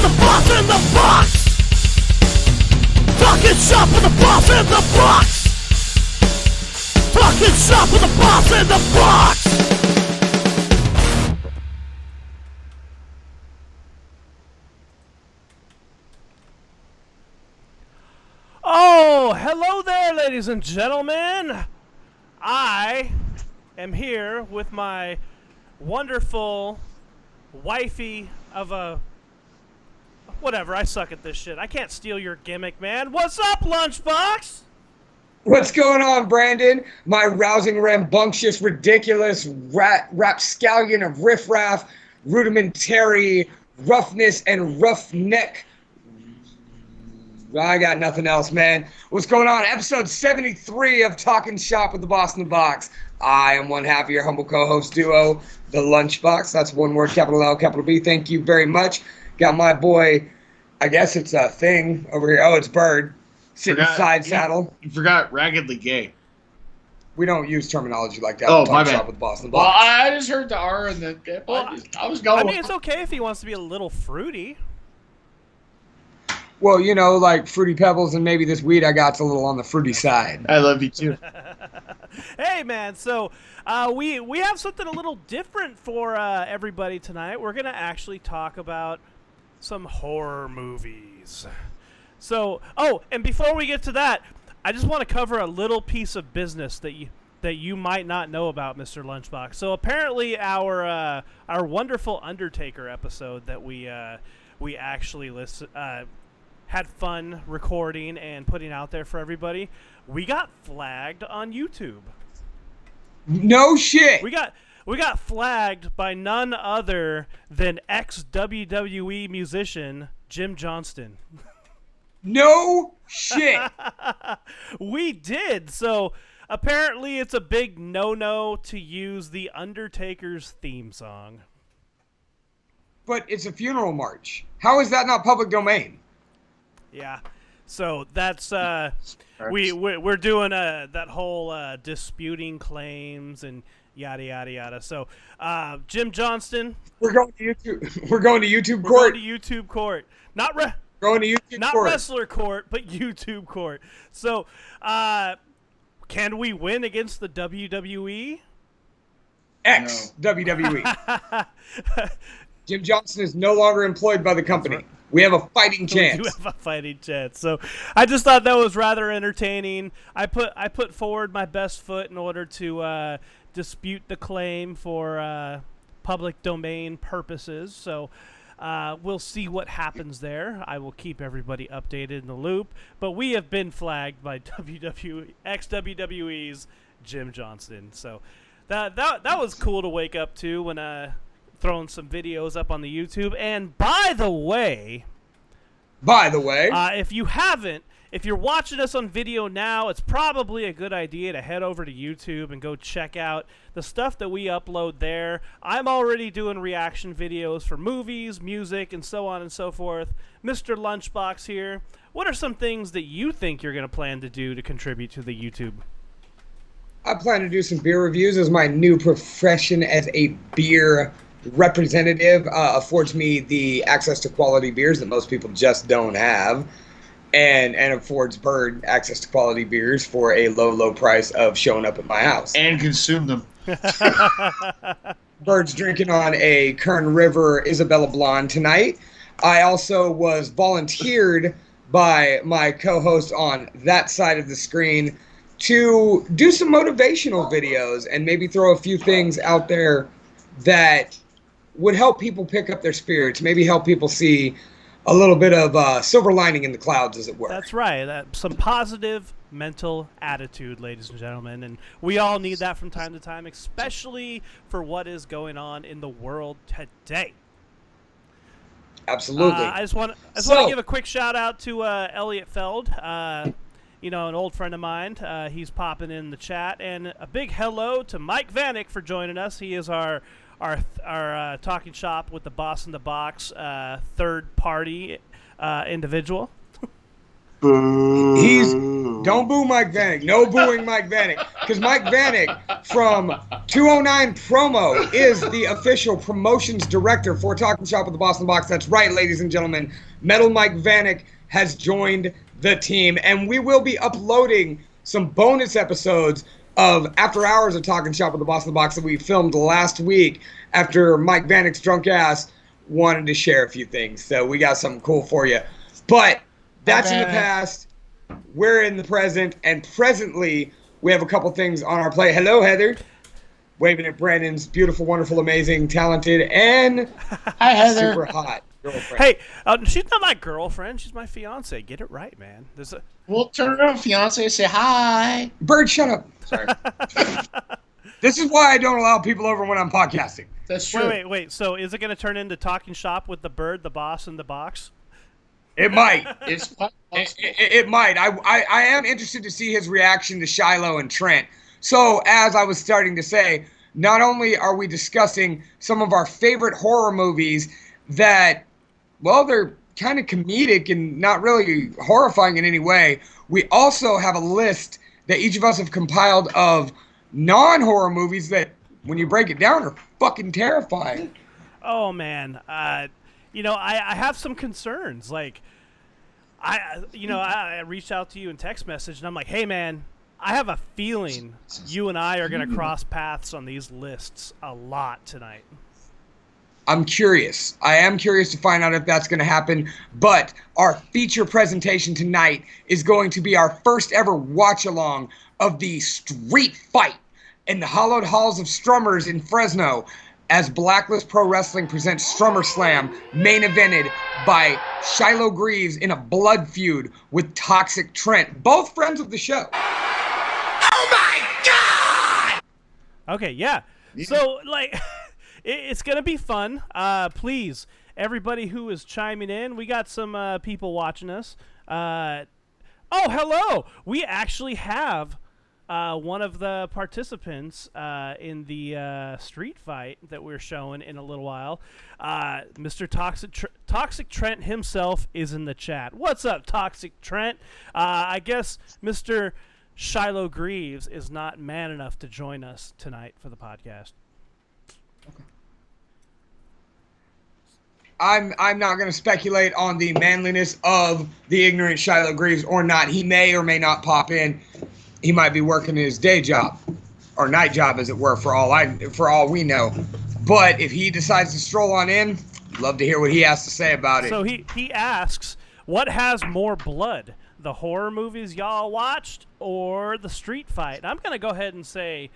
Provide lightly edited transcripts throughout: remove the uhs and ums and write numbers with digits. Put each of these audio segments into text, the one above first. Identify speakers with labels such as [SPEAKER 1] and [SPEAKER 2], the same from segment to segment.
[SPEAKER 1] the boss in the box. Talking shop with the boss in the box. Talking shop with the boss in the box. Oh, hello there, ladies and gentlemen. I am here with my wonderful wifey of a... Whatever, I suck at this shit. I can't steal your gimmick, man. What's up, Lunchbox?
[SPEAKER 2] What's going on, Brandon? My rousing, rambunctious, ridiculous rapscallion of riffraff, rudimentary roughness and roughneck. I got nothing else, man. What's going on? Episode 73 of Talking Shop with the Boss in the Box. I am one half of your humble co-host duo, the Lunchbox. That's one word, capital L, capital B. Thank you very much. Got my boy, I guess it's a thing over here. Oh, it's Bird. Sitting side saddle.
[SPEAKER 3] You forgot raggedly gay.
[SPEAKER 2] We don't use terminology like that.
[SPEAKER 3] Oh, my bad.
[SPEAKER 2] Shop with the Boss in the
[SPEAKER 3] Well,
[SPEAKER 2] Box.
[SPEAKER 3] I just heard the R and the... I was going...
[SPEAKER 1] I mean, it's okay if he wants to be a little fruity.
[SPEAKER 2] Well, you know, like Fruity Pebbles and maybe this weed I got's a little on the fruity side.
[SPEAKER 3] I love you, too.
[SPEAKER 1] Hey, man, so we have something a little different for everybody tonight. We're going to actually talk about some horror movies. So, oh, and before we get to that, I just want to cover a little piece of business that you might not know about, Mr. Lunchbox. So apparently our wonderful Undertaker episode that we actually had fun recording and putting out there for everybody, we got flagged on YouTube.
[SPEAKER 2] No shit.
[SPEAKER 1] We got flagged by none other than ex-WWE musician Jim Johnston.
[SPEAKER 2] No shit.
[SPEAKER 1] We did. So apparently it's a big no-no to use the Undertaker's theme song.
[SPEAKER 2] But it's a funeral march. How is that not public domain?
[SPEAKER 1] Yeah. So that's we're doing that whole disputing claims and yada yada yada. So Jim Johnston,
[SPEAKER 2] we're going to YouTube. We're going to YouTube court.
[SPEAKER 1] We're going to YouTube court.
[SPEAKER 2] Going to YouTube
[SPEAKER 1] not
[SPEAKER 2] court.
[SPEAKER 1] wrestler court, but YouTube court. So can we win against the WWE?
[SPEAKER 2] WWE. Jim Johnston is no longer employed by the company. We have a fighting chance.
[SPEAKER 1] We do have a fighting chance. So I just thought that was rather entertaining. I put forward my best foot in order to dispute the claim for public domain purposes. So we'll see what happens there. I will keep everybody updated in the loop. But we have been flagged by ex-WWE's Jim Johnston. So that was cool to wake up to when throwing some videos up on the YouTube. And by the way, if you're watching us on video now, it's probably a good idea to head over to YouTube and go check out the stuff that we upload there. I'm already doing reaction videos for movies, music, and so on and so forth. Mr. Lunchbox here. What are some things that you think you're going to plan to do to contribute to the YouTube?
[SPEAKER 2] I plan to do some beer reviews as my new profession as a beer representative affords me the access to quality beers that most people just don't have, and affords Bird access to quality beers for a low price of showing up at my house.
[SPEAKER 3] And consume them.
[SPEAKER 2] Bird's drinking on a Kern River Isabella Blonde tonight. I also was volunteered by my co-host on that side of the screen to do some motivational videos and maybe throw a few things out there that would help people pick up their spirits, maybe help people see a little bit of silver lining in the clouds, as it were.
[SPEAKER 1] That's right. Some positive mental attitude, ladies and gentlemen. And we all need that from time to time, especially for what is going on in the world today.
[SPEAKER 2] Absolutely.
[SPEAKER 1] I just want to give a quick shout out to Elliot Feld, an old friend of mine. He's popping in the chat. And a big hello to Mike Vanek for joining us. He is our talking shop with the Boss in the Box third party individual.
[SPEAKER 2] He's Don't boo Mike Vanek. No booing Mike Vanek. Because Mike Vanek from 209 Promo is the official promotions director for Talking Shop with the Boston Box. That's right, ladies and gentlemen. Metal Mike Vanek has joined the team, and we will be uploading some bonus episodes of After Hours of Talking Shop with the Boston Box that we filmed last week after Mike Vanek's drunk ass wanted to share a few things. So we got something cool for you. But that's in the past. We're in the present. And presently, we have a couple things on our plate. Hello, Heather. Waving at Brandon's beautiful, wonderful, amazing, talented, and
[SPEAKER 3] Hi, Heather.
[SPEAKER 2] super hot girlfriend.
[SPEAKER 1] Hey, she's not my girlfriend. She's my fiance. Get it right, man.
[SPEAKER 3] We'll turn around, fiance, and say hi.
[SPEAKER 2] Bird, shut up.
[SPEAKER 3] Sorry.
[SPEAKER 2] This is why I don't allow people over when I'm podcasting.
[SPEAKER 3] That's true.
[SPEAKER 1] Wait. So is it going to turn into Talking Shop with the bird, the boss, and the box?
[SPEAKER 2] It might.
[SPEAKER 3] It's possible.
[SPEAKER 2] It might. I am interested to see his reaction to Shiloh and Trent. So, as I was starting to say, not only are we discussing some of our favorite horror movies that, well, they're kind of comedic and not really horrifying in any way, we also have a list that each of us have compiled of non-horror movies that, when you break it down, are fucking terrifying.
[SPEAKER 1] Oh, man. I have some concerns. Like, I reached out to you in text message, and I'm like, hey, man, I have a feeling you and I are going to cross paths on these lists a lot tonight.
[SPEAKER 2] I'm curious. I am curious to find out if that's going to happen. But our feature presentation tonight is going to be our first ever watch-along of the Street Fight in the hallowed halls of Strummers in Fresno, as Blacklist Pro Wrestling presents Strummer Slam, main evented by Shiloh Greaves in a blood feud with Toxic Trent, both friends of the show.
[SPEAKER 4] Oh my God!
[SPEAKER 1] Okay, yeah. So, like, it's going to be fun. Please, everybody who is chiming in, we got some people watching us. Oh, hello! We actually have one of the participants in the street fight that we're showing in a little while. Mr. Toxic Trent himself is in the chat. What's up, Toxic Trent? I guess Mr. Shiloh Greaves is not man enough to join us tonight for the podcast.
[SPEAKER 2] I'm not going to speculate on the manliness of the ignorant Shiloh Greaves or not. He may or may not pop in. He might be working his day job, or night job, as it were, for all we know. But if he decides to stroll on in, love to hear what he has to say about it.
[SPEAKER 1] So he asks, what has more blood, the horror movies y'all watched or the street fight? And I'm going to go ahead and say,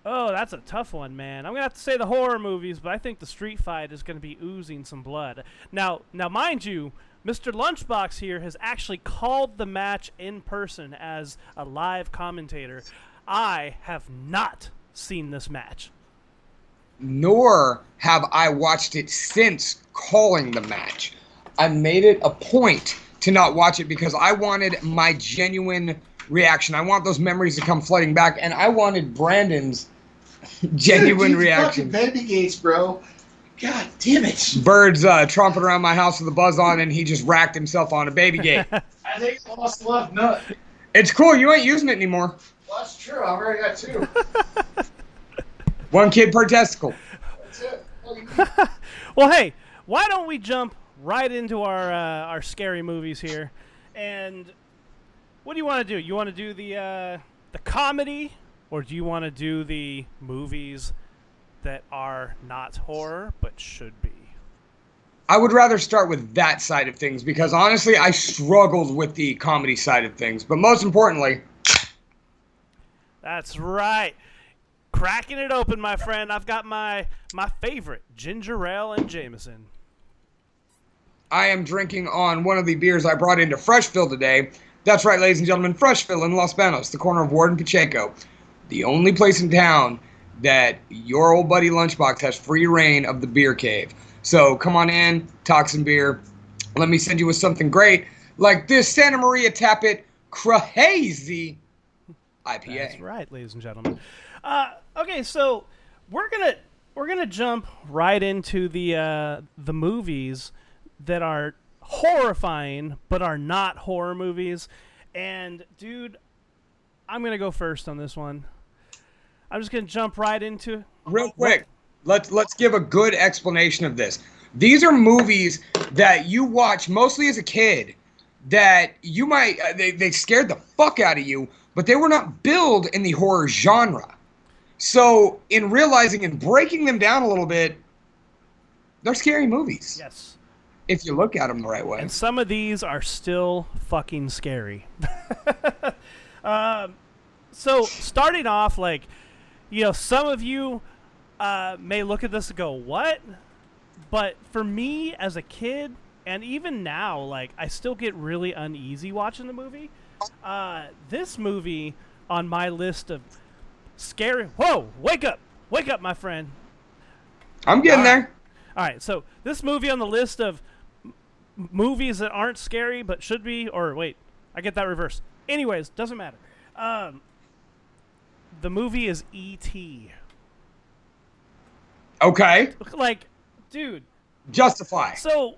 [SPEAKER 1] oh, that's a tough one, man. I'm going to have to say the horror movies, but I think the street fight is going to be oozing some blood. Now, mind you, Mr. Lunchbox here has actually called the match in person as a live commentator. I have not seen this match.
[SPEAKER 2] Nor have I watched it since calling the match. I made it a point to not watch it because I wanted my genuine reaction. I want those memories to come flooding back, and I wanted Brandon's genuine reaction.
[SPEAKER 3] Baby gates, bro. God damn it.
[SPEAKER 2] Bird's tromping around my house with a buzz on, and he just racked himself on a baby gate.
[SPEAKER 3] I think I lost the left nut.
[SPEAKER 2] It's cool. You ain't using it anymore.
[SPEAKER 3] Well, that's true. I've already got two.
[SPEAKER 2] One kid per testicle.
[SPEAKER 3] That's it.
[SPEAKER 1] Well, hey, why don't we jump right into our scary movies here? And what do you want to do? You want to do the comedy, or do you want to do the movies that are not horror but should be?
[SPEAKER 2] I would rather start with that side of things because honestly, I struggled with the comedy side of things. But most importantly,
[SPEAKER 1] that's right. Cracking it open, my friend. I've got my favorite, ginger ale and Jameson.
[SPEAKER 2] I am drinking on one of the beers I brought into Freshville today. That's right, ladies and gentlemen, Freshville in Los Banos, the corner of Ward and Pacheco. The only place in town that your old buddy Lunchbox has free reign of the beer cave. So come on in, talk some beer. Let me send you with something great, like this Santa Maria Tappet Crazy IPA.
[SPEAKER 1] That's right, ladies and gentlemen. Okay, so we're gonna jump right into the movies that are horrifying but are not horror movies. And, dude, I'm going to go first on this one. I'm just going to jump right into it.
[SPEAKER 2] Real quick, let's give a good explanation of this. These are movies that you watch mostly as a kid that you might they scared the fuck out of you, but they were not billed in the horror genre. So in realizing and breaking them down a little bit, they're scary movies.
[SPEAKER 1] Yes.
[SPEAKER 2] If you look at them the right way.
[SPEAKER 1] And some of these are still fucking scary. So starting off, like, some of you may look at this and go, what? But for me as a kid, and even now, like, I still get really uneasy watching the movie. This movie on my list of scary... Whoa! Wake up, my friend.
[SPEAKER 2] I'm getting there.
[SPEAKER 1] All right, so this movie on the list of movies that aren't scary but should be... Or, wait, I get that reversed. Anyways, doesn't matter. The movie is E.T.
[SPEAKER 2] Okay.
[SPEAKER 1] Like, dude.
[SPEAKER 2] Justify.
[SPEAKER 1] So,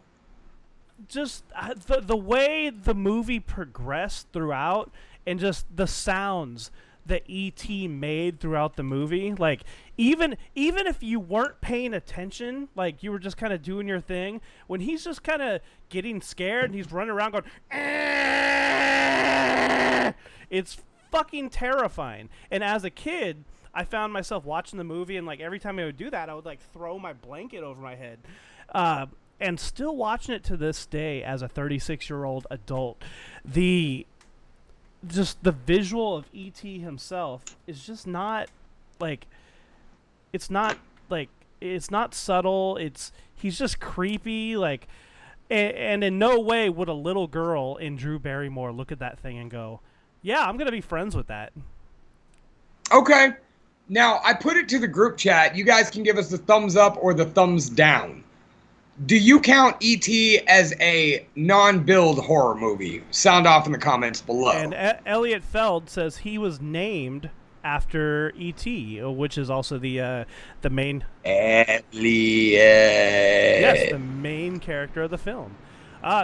[SPEAKER 1] just the way the movie progressed throughout, and just the sounds that E.T. made throughout the movie, like, even if you weren't paying attention, like, you were just kind of doing your thing, when he's just kind of getting scared and he's running around going, it's fucking terrifying. And as a kid, I found myself watching the movie, and like every time I would do that, I would like throw my blanket over my head. And still watching it to this day as a 36-year-old adult, the visual of E.T. himself is just not like, it's not subtle. He's just creepy, like, and in no way would a little girl in Drew Barrymore look at that thing and go, yeah, I'm going to be friends with that.
[SPEAKER 2] Okay. Now, I put it to the group chat. You guys can give us the thumbs up or the thumbs down. Do you count E.T. as a non-billed horror movie? Sound off in the comments below.
[SPEAKER 1] And Elliot Feld says he was named after E.T., which is also the main...
[SPEAKER 2] Elliot.
[SPEAKER 1] Yes, the main character of the film.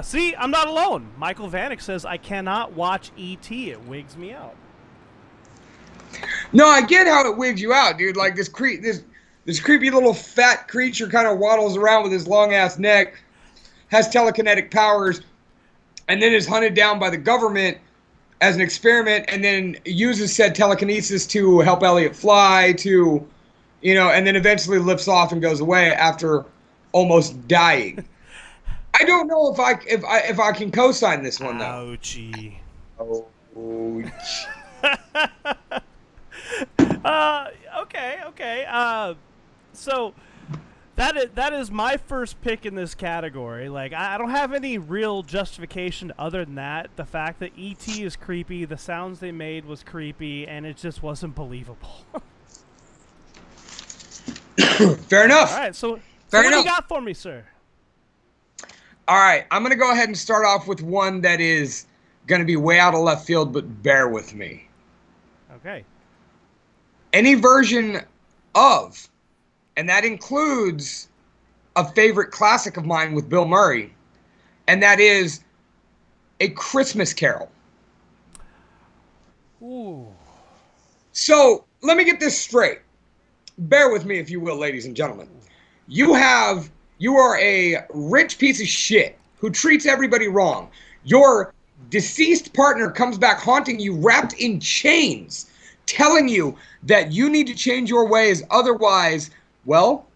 [SPEAKER 1] See, I'm not alone. Michael Vanek says, I cannot watch E.T. It wigs me out.
[SPEAKER 2] No, I get how it wigs you out, dude. Like, this creepy little fat creature kind of waddles around with his long-ass neck, has telekinetic powers, and then is hunted down by the government as an experiment, and then uses said telekinesis to help Elliot fly, and then eventually lifts off and goes away after almost dying. I don't know if I can co-sign this one, though.
[SPEAKER 1] Ouchie.
[SPEAKER 2] Ouch.
[SPEAKER 1] Okay. So that is my first pick in this category. Like, I don't have any real justification other than that. The fact that E.T. is creepy, the sounds they made was creepy, and it just wasn't believable.
[SPEAKER 2] Fair enough.
[SPEAKER 1] All right, so
[SPEAKER 2] Fair
[SPEAKER 1] what
[SPEAKER 2] enough.
[SPEAKER 1] do you got for me, sir?
[SPEAKER 2] All right, I'm going to go ahead and start off with one that is going to be way out of left field, but bear with me.
[SPEAKER 1] Okay.
[SPEAKER 2] Any version of, and that includes a favorite classic of mine with Bill Murray, and that is A Christmas Carol.
[SPEAKER 1] Ooh.
[SPEAKER 2] So, let me get this straight. Bear with me, if you will, ladies and gentlemen. You are a rich piece of shit who treats everybody wrong. Your deceased partner comes back haunting you wrapped in chains, telling you that you need to change your ways, otherwise, well,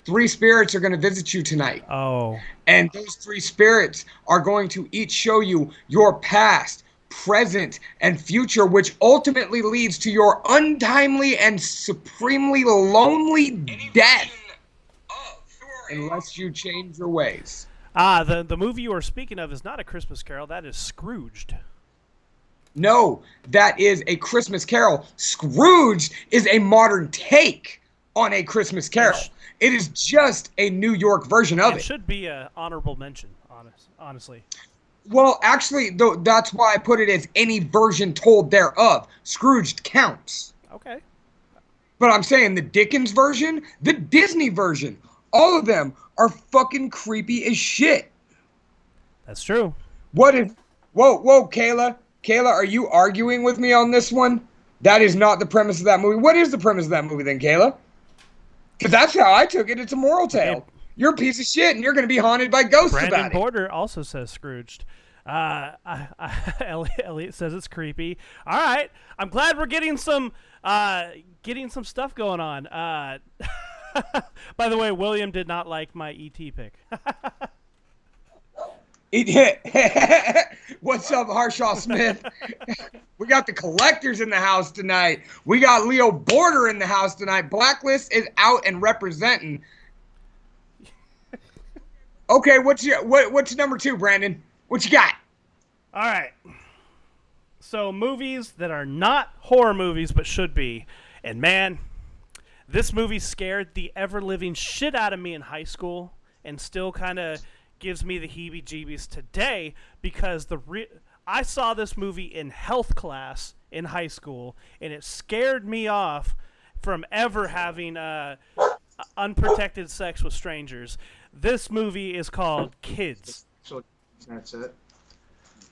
[SPEAKER 2] 3 spirits are going to visit you tonight.
[SPEAKER 1] Oh.
[SPEAKER 2] And those 3 spirits are going to each show you your past, present, and future, which ultimately leads to your untimely and supremely lonely death unless you change your ways.
[SPEAKER 1] The movie you are speaking of is not A Christmas Carol. That is Scrooged.
[SPEAKER 2] No, that is A Christmas Carol. Scrooge is a modern take on A Christmas Carol. It is just a New York version of it.
[SPEAKER 1] It should be an honorable mention, honestly.
[SPEAKER 2] Well, actually, though, that's why I put it as any version told thereof. Scrooged counts.
[SPEAKER 1] Okay.
[SPEAKER 2] But I'm saying the Dickens version, the Disney version, all of them are fucking creepy as shit.
[SPEAKER 1] That's true.
[SPEAKER 2] What if... Whoa, Kayla. Kayla, are you arguing with me on this one? That is not the premise of that movie. What is the premise of that movie then, Kayla? Because that's how I took it. It's a moral tale.
[SPEAKER 1] Okay.
[SPEAKER 2] You're a piece of shit, and you're going to be haunted by ghosts
[SPEAKER 1] Brandon
[SPEAKER 2] about it.
[SPEAKER 1] Porter also says Scrooged. Elliot says it's creepy. All right, I'm glad we're getting some stuff going on. By the way, William did not like my ET pick.
[SPEAKER 2] What's up, Harshaw Smith? We got the collectors in the house tonight. We got Leo Border in the house tonight. Blacklist is out and representing. Okay, what's number 2, Brandon? What you got?
[SPEAKER 1] All right. So movies that are not horror movies but should be. And man, this movie scared the ever-living shit out of me in high school and still kind of gives me the heebie-jeebies today because I saw this movie in health class in high school, and it scared me off from ever having unprotected sex with strangers. This movie is called Kids.
[SPEAKER 3] So that's it.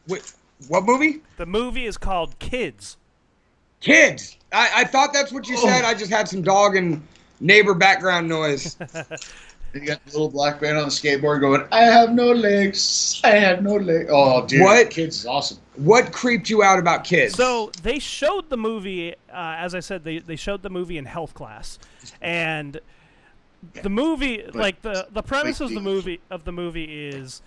[SPEAKER 2] Wait, what movie?
[SPEAKER 1] The movie is called Kids.
[SPEAKER 2] Kids. I thought that's what you said. I just had some dog and neighbor background noise.
[SPEAKER 3] You got the little black man on the skateboard going, I have no legs. I have no legs. Oh, dude.
[SPEAKER 2] What?
[SPEAKER 3] Kids is awesome.
[SPEAKER 2] What creeped you out about Kids?
[SPEAKER 1] So they showed the movie, as I said, they showed the movie in health class. And the movie, like the premise of the movie is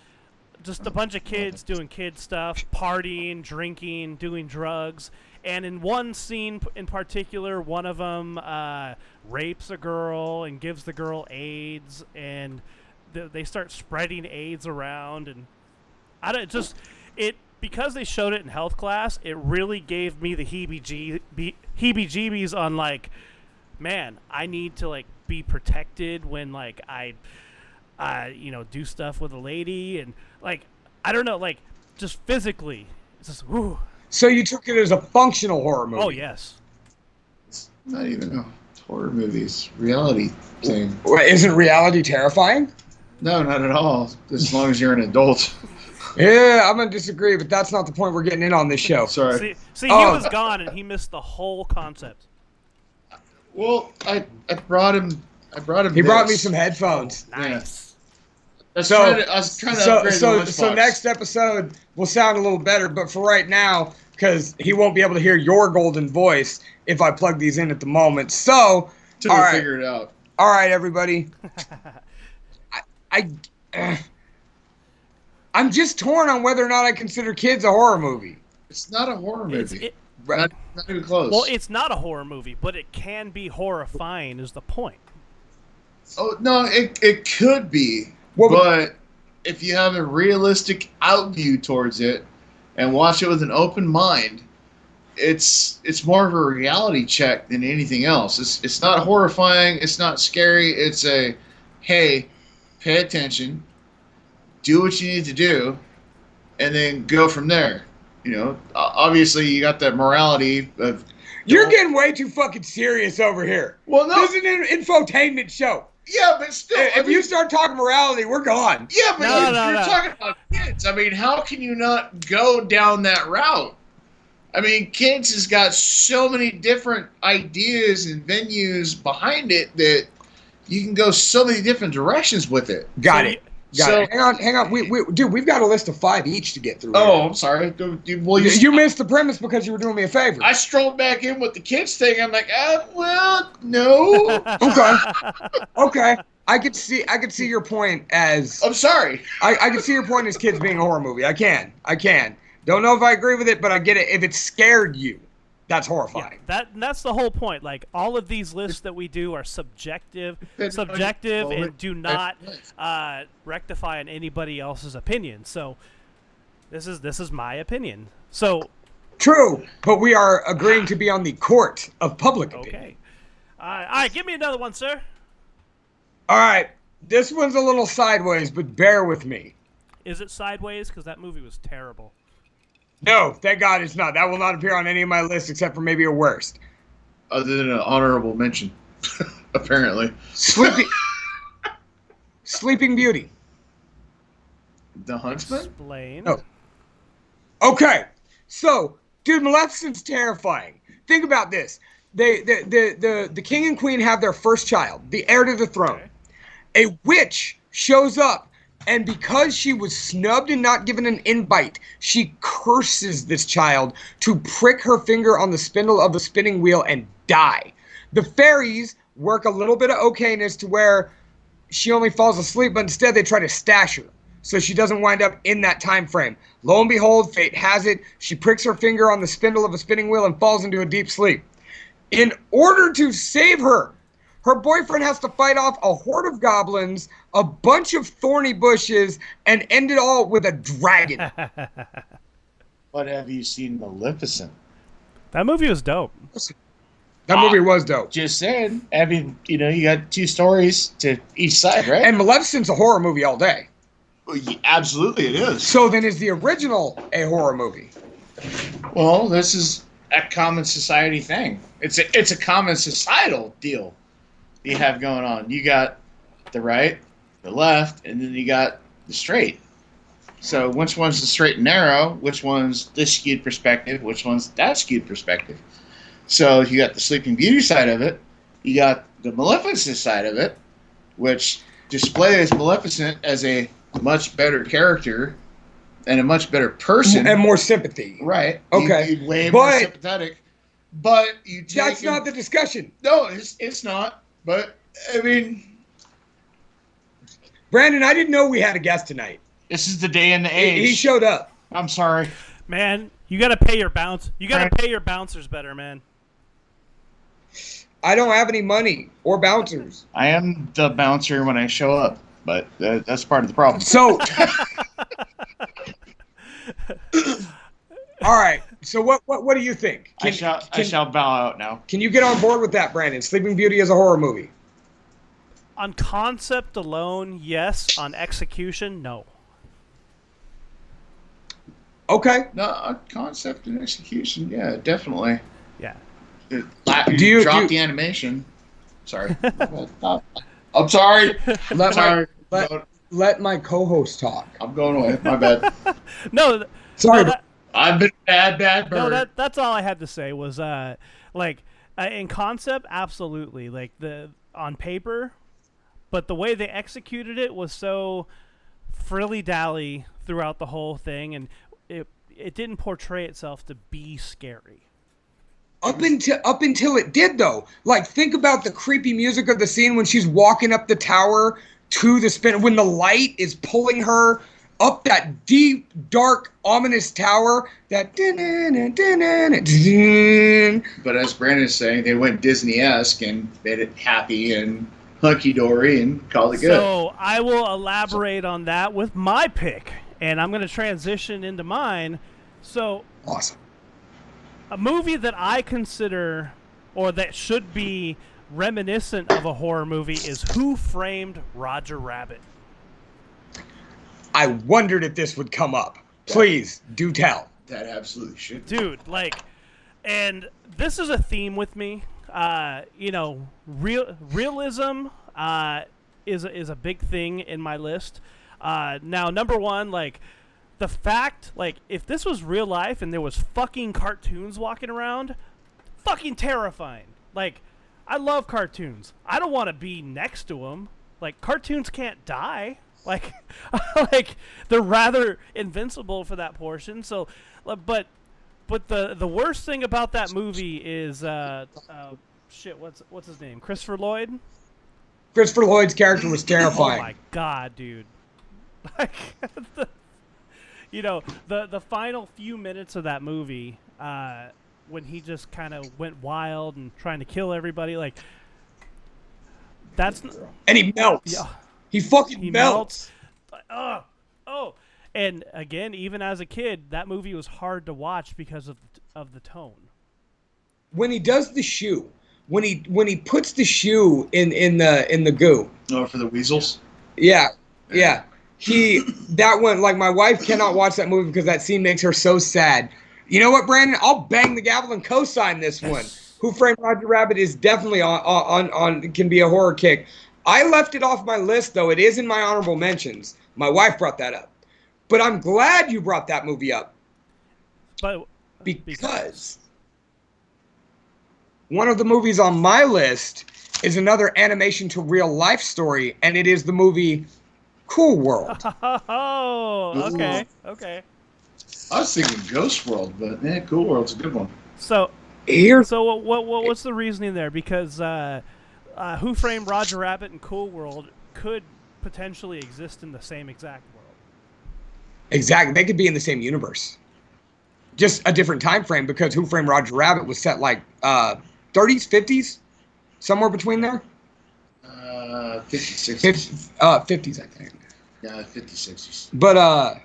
[SPEAKER 1] just a bunch of kids doing kid stuff, partying, drinking, doing drugs. And in one scene in particular, one of them rapes a girl and gives the girl AIDS, and they start spreading AIDS around. And because they showed it in health class, it really gave me the heebie-jeebies on like, man, I need to like be protected when like I do stuff with a lady, and like I don't know, like just physically, it's just whoo.
[SPEAKER 2] So you took it as a functional horror movie?
[SPEAKER 1] Oh, yes.
[SPEAKER 3] It's not even a horror movie. It's reality thing.
[SPEAKER 2] Isn't reality terrifying?
[SPEAKER 3] No, not at all. As long as you're an adult.
[SPEAKER 2] Yeah, I'm going to disagree, but that's not the point we're getting in on this show.
[SPEAKER 3] Sorry.
[SPEAKER 1] See, he was gone, and he missed the whole concept.
[SPEAKER 3] Well, I brought him.
[SPEAKER 2] He brought me some headphones.
[SPEAKER 1] Nice.
[SPEAKER 3] I was trying to upgrade the lunchbox.
[SPEAKER 2] So next episode will sound a little better, but for right now, because he won't be able to hear your golden voice if I plug these in at the moment. So,
[SPEAKER 3] Till we figure it out.
[SPEAKER 2] All right, everybody. I'm just torn on whether or not I consider Kids a horror movie.
[SPEAKER 3] It's not a horror movie. Not even close.
[SPEAKER 1] Well, it's not a horror movie, but it can be horrifying is the point.
[SPEAKER 3] Oh, no, it could be. But if you have a realistic outview towards it and watch it with an open mind, it's more of a reality check than anything else. It's not horrifying. It's not scary. It's hey, pay attention, do what you need to do, and then go from there. Obviously you got that morality of...
[SPEAKER 2] You're getting way too fucking serious over here.
[SPEAKER 3] Well, no.
[SPEAKER 2] This is an infotainment show.
[SPEAKER 3] Yeah, but still...
[SPEAKER 2] If you start talking morality, we're gone.
[SPEAKER 3] Yeah, but you're talking about Kids. I mean, how can you not go down that route? I mean, Kids has got so many different ideas and venues behind it that you can go so many different directions with it.
[SPEAKER 2] Got it. Hang on. We've got a list of 5 each to get through.
[SPEAKER 3] Oh, I'm sorry. Well,
[SPEAKER 2] you missed the premise because you were doing me a favor.
[SPEAKER 3] I strolled back in with the Kids thing. I'm like, well, no.
[SPEAKER 2] Okay. I could see your point as...
[SPEAKER 3] I'm sorry.
[SPEAKER 2] I can see your point as Kids being a horror movie. I can. Don't know if I agree with it, but I get it. If it scared you, that's horrifying.
[SPEAKER 1] Yeah, that's the whole point. Like, all of these lists that we do are subjective, and do not rectify on anybody else's opinion. So, this is my opinion. So,
[SPEAKER 2] true, but we are agreeing to be on the court of public opinion.
[SPEAKER 1] Okay. All right, give me another one, sir.
[SPEAKER 2] All right, this one's a little sideways, but bear with me.
[SPEAKER 1] Is it sideways? Because that movie was terrible.
[SPEAKER 2] No, thank God it's not. That will not appear on any of my lists except for maybe a worst.
[SPEAKER 3] Other than an honorable mention, apparently.
[SPEAKER 2] Sleeping Beauty.
[SPEAKER 3] The Huntsman?
[SPEAKER 1] Explain.
[SPEAKER 2] Oh. Okay, so Dude, Maleficent's terrifying. Think about this. The king and queen have their first child, the heir to the throne. Okay. A witch shows up, and because she was snubbed and not given an invite, she curses this child to prick her finger on the spindle of the spinning wheel and die. The fairies work a little bit of okayness to where she only falls asleep, but instead they try to stash her so she doesn't wind up in that time frame. Lo and behold, fate has it. She pricks her finger on the spindle of a spinning wheel and falls into a deep sleep. In order to save her, her boyfriend has to fight off a horde of goblins, a bunch of thorny bushes, and end it all with a dragon.
[SPEAKER 3] But have you seen Maleficent?
[SPEAKER 1] That movie was dope.
[SPEAKER 2] That movie was dope.
[SPEAKER 3] Just saying. I mean, you got two stories to each side, right?
[SPEAKER 2] And Maleficent's a horror movie all day.
[SPEAKER 3] Well, yeah, absolutely it is.
[SPEAKER 2] So then is the original a horror movie?
[SPEAKER 3] Well, this is a common society thing. It's a common societal deal you have going on. You got the right, the left, and then you got the straight. So which one's the straight and narrow? Which one's this skewed perspective? Which one's that skewed perspective? So you got the Sleeping Beauty side of it. You got the Maleficent side of it, which displays Maleficent as a much better character and a much better person.
[SPEAKER 2] And more sympathy.
[SPEAKER 3] Right.
[SPEAKER 2] Okay.
[SPEAKER 3] You're way more sympathetic. But you take
[SPEAKER 2] that's not the discussion.
[SPEAKER 3] No, it's not. But, I mean...
[SPEAKER 2] Brandon, I didn't know we had a guest tonight.
[SPEAKER 3] This is the day and the age.
[SPEAKER 2] He showed up.
[SPEAKER 3] I'm sorry.
[SPEAKER 1] Man, you got to pay your bounce. You got to pay your bouncers better, man.
[SPEAKER 2] I don't have any money or bouncers.
[SPEAKER 3] I am the bouncer when I show up, but that's part of the problem.
[SPEAKER 2] So, all right. So what do you think?
[SPEAKER 3] I shall bow out now.
[SPEAKER 2] Can you get on board with that, Brandon? Sleeping Beauty is a horror movie.
[SPEAKER 1] On concept alone, yes. On execution, no.
[SPEAKER 2] Okay.
[SPEAKER 3] No, concept and execution, yeah, definitely.
[SPEAKER 1] Yeah.
[SPEAKER 3] Do you drop the animation? Sorry. I'm sorry.
[SPEAKER 2] Let my co-host talk.
[SPEAKER 3] I'm going away. My bad.
[SPEAKER 1] No.
[SPEAKER 2] Sorry.
[SPEAKER 1] No,
[SPEAKER 3] I've been bad bird.
[SPEAKER 1] No, that's all I had to say was in concept, absolutely. Like on paper, but the way they executed it was so frilly-dally throughout the whole thing, and it didn't portray itself to be scary.
[SPEAKER 2] Up until it did, though. Like, think about the creepy music of the scene when she's walking up the tower to the spin, when the light is pulling her up that deep, dark, ominous tower. That.
[SPEAKER 3] But as Brandon is saying, they went Disney-esque and made it happy and hunky-dory and called it good.
[SPEAKER 1] So I will elaborate on that with my pick, and I'm going to transition into mine. So
[SPEAKER 2] awesome.
[SPEAKER 1] A movie that I consider, or that should be reminiscent of a horror movie, is Who Framed Roger Rabbit?
[SPEAKER 2] I wondered if this would come up. Please, do tell.
[SPEAKER 3] That absolutely should.
[SPEAKER 1] Dude, and this is a theme with me. Realism is a big thing in my list. Now, number one, the fact, if this was real life and there was fucking cartoons walking around, fucking terrifying. I love cartoons. I don't want to be next to them. Cartoons can't die. They're rather invincible for that portion. So, but the worst thing about that movie is, what's his name? Christopher Lloyd?
[SPEAKER 2] Christopher Lloyd's character was terrifying.
[SPEAKER 1] Oh my god, dude. The final few minutes of that movie, when he just kind of went wild and trying to kill everybody,
[SPEAKER 2] and he melts.
[SPEAKER 1] Yeah,
[SPEAKER 2] he fucking melts.
[SPEAKER 1] And again, even as a kid, that movie was hard to watch because of the tone. When he does the shoe,
[SPEAKER 2] when he puts the shoe in the goo.
[SPEAKER 3] Oh, for the weasels.
[SPEAKER 2] Yeah. That one, my wife cannot watch that movie because that scene makes her so sad. You know what, Brandon? I'll bang the gavel and co-sign this one. Who Framed Roger Rabbit is definitely on can be a horror kick. I left it off my list, though. It is in my honorable mentions. My wife brought that up. But I'm glad you brought that movie up.
[SPEAKER 1] But
[SPEAKER 2] Because one of the movies on my list is another animation to real life story, and it is the movie Cool World.
[SPEAKER 1] Oh, okay, okay.
[SPEAKER 3] I was thinking Ghost World, but Cool World's a good one.
[SPEAKER 1] So what's the reasoning there? Because Who Framed Roger Rabbit and Cool World could potentially exist in the same exact world.
[SPEAKER 2] Exactly, they could be in the same universe, just a different time frame. Because Who Framed Roger Rabbit was set like 30s, 50s, somewhere between there.
[SPEAKER 3] 50s,
[SPEAKER 2] 60s. 50s, I think.
[SPEAKER 3] Yeah, 50s, 60s.
[SPEAKER 2] But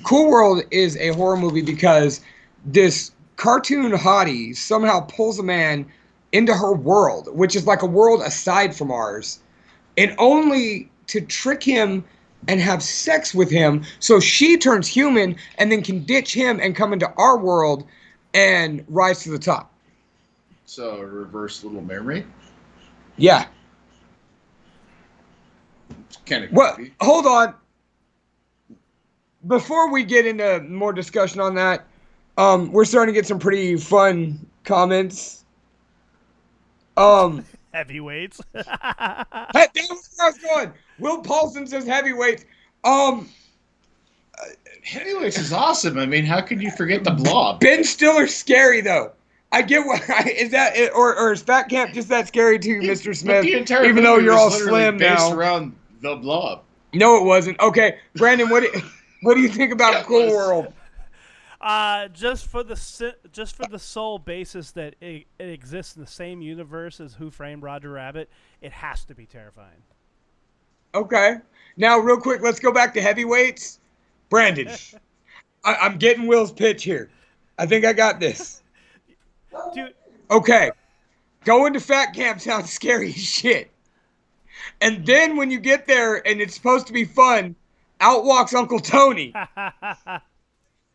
[SPEAKER 2] Cool World is a horror movie because this cartoon hottie somehow pulls a man into her world, which is like a world aside from ours, and only to trick him and have sex with him so she turns human and then can ditch him and come into our world and rise to the top.
[SPEAKER 3] So a reverse Little Mermaid?
[SPEAKER 2] Yeah.
[SPEAKER 3] It's kind of
[SPEAKER 2] Well,
[SPEAKER 3] creepy.
[SPEAKER 2] hold on. Before we get into more discussion on that, we're starting to get some pretty fun comments.
[SPEAKER 1] Heavyweights.
[SPEAKER 2] Hey, that was where I was going. Will Paulson says heavyweights.
[SPEAKER 3] Heavyweights is awesome. I mean, how could you forget the Blob?
[SPEAKER 2] Ben Stiller's scary though. I get what is that, or is Fat Camp just that scary to you, Mr. Smith?
[SPEAKER 3] The entire
[SPEAKER 2] Even though
[SPEAKER 3] movie
[SPEAKER 2] you're
[SPEAKER 3] was
[SPEAKER 2] all
[SPEAKER 3] literally
[SPEAKER 2] slim
[SPEAKER 3] based
[SPEAKER 2] now.
[SPEAKER 3] around the Blob.
[SPEAKER 2] No, it wasn't. Okay, Brandon, what do you think about Cool World?
[SPEAKER 1] Just for the sole basis that it exists in the same universe as Who Framed Roger Rabbit, it has to be terrifying.
[SPEAKER 2] Okay. Now, real quick, let's go back to heavyweights. Brandon, I'm getting Will's pitch here. I think I got this.
[SPEAKER 1] Dude.
[SPEAKER 2] Okay. Going to Fat Camp sounds scary as shit. And then when you get there and it's supposed to be fun, out walks Uncle Tony.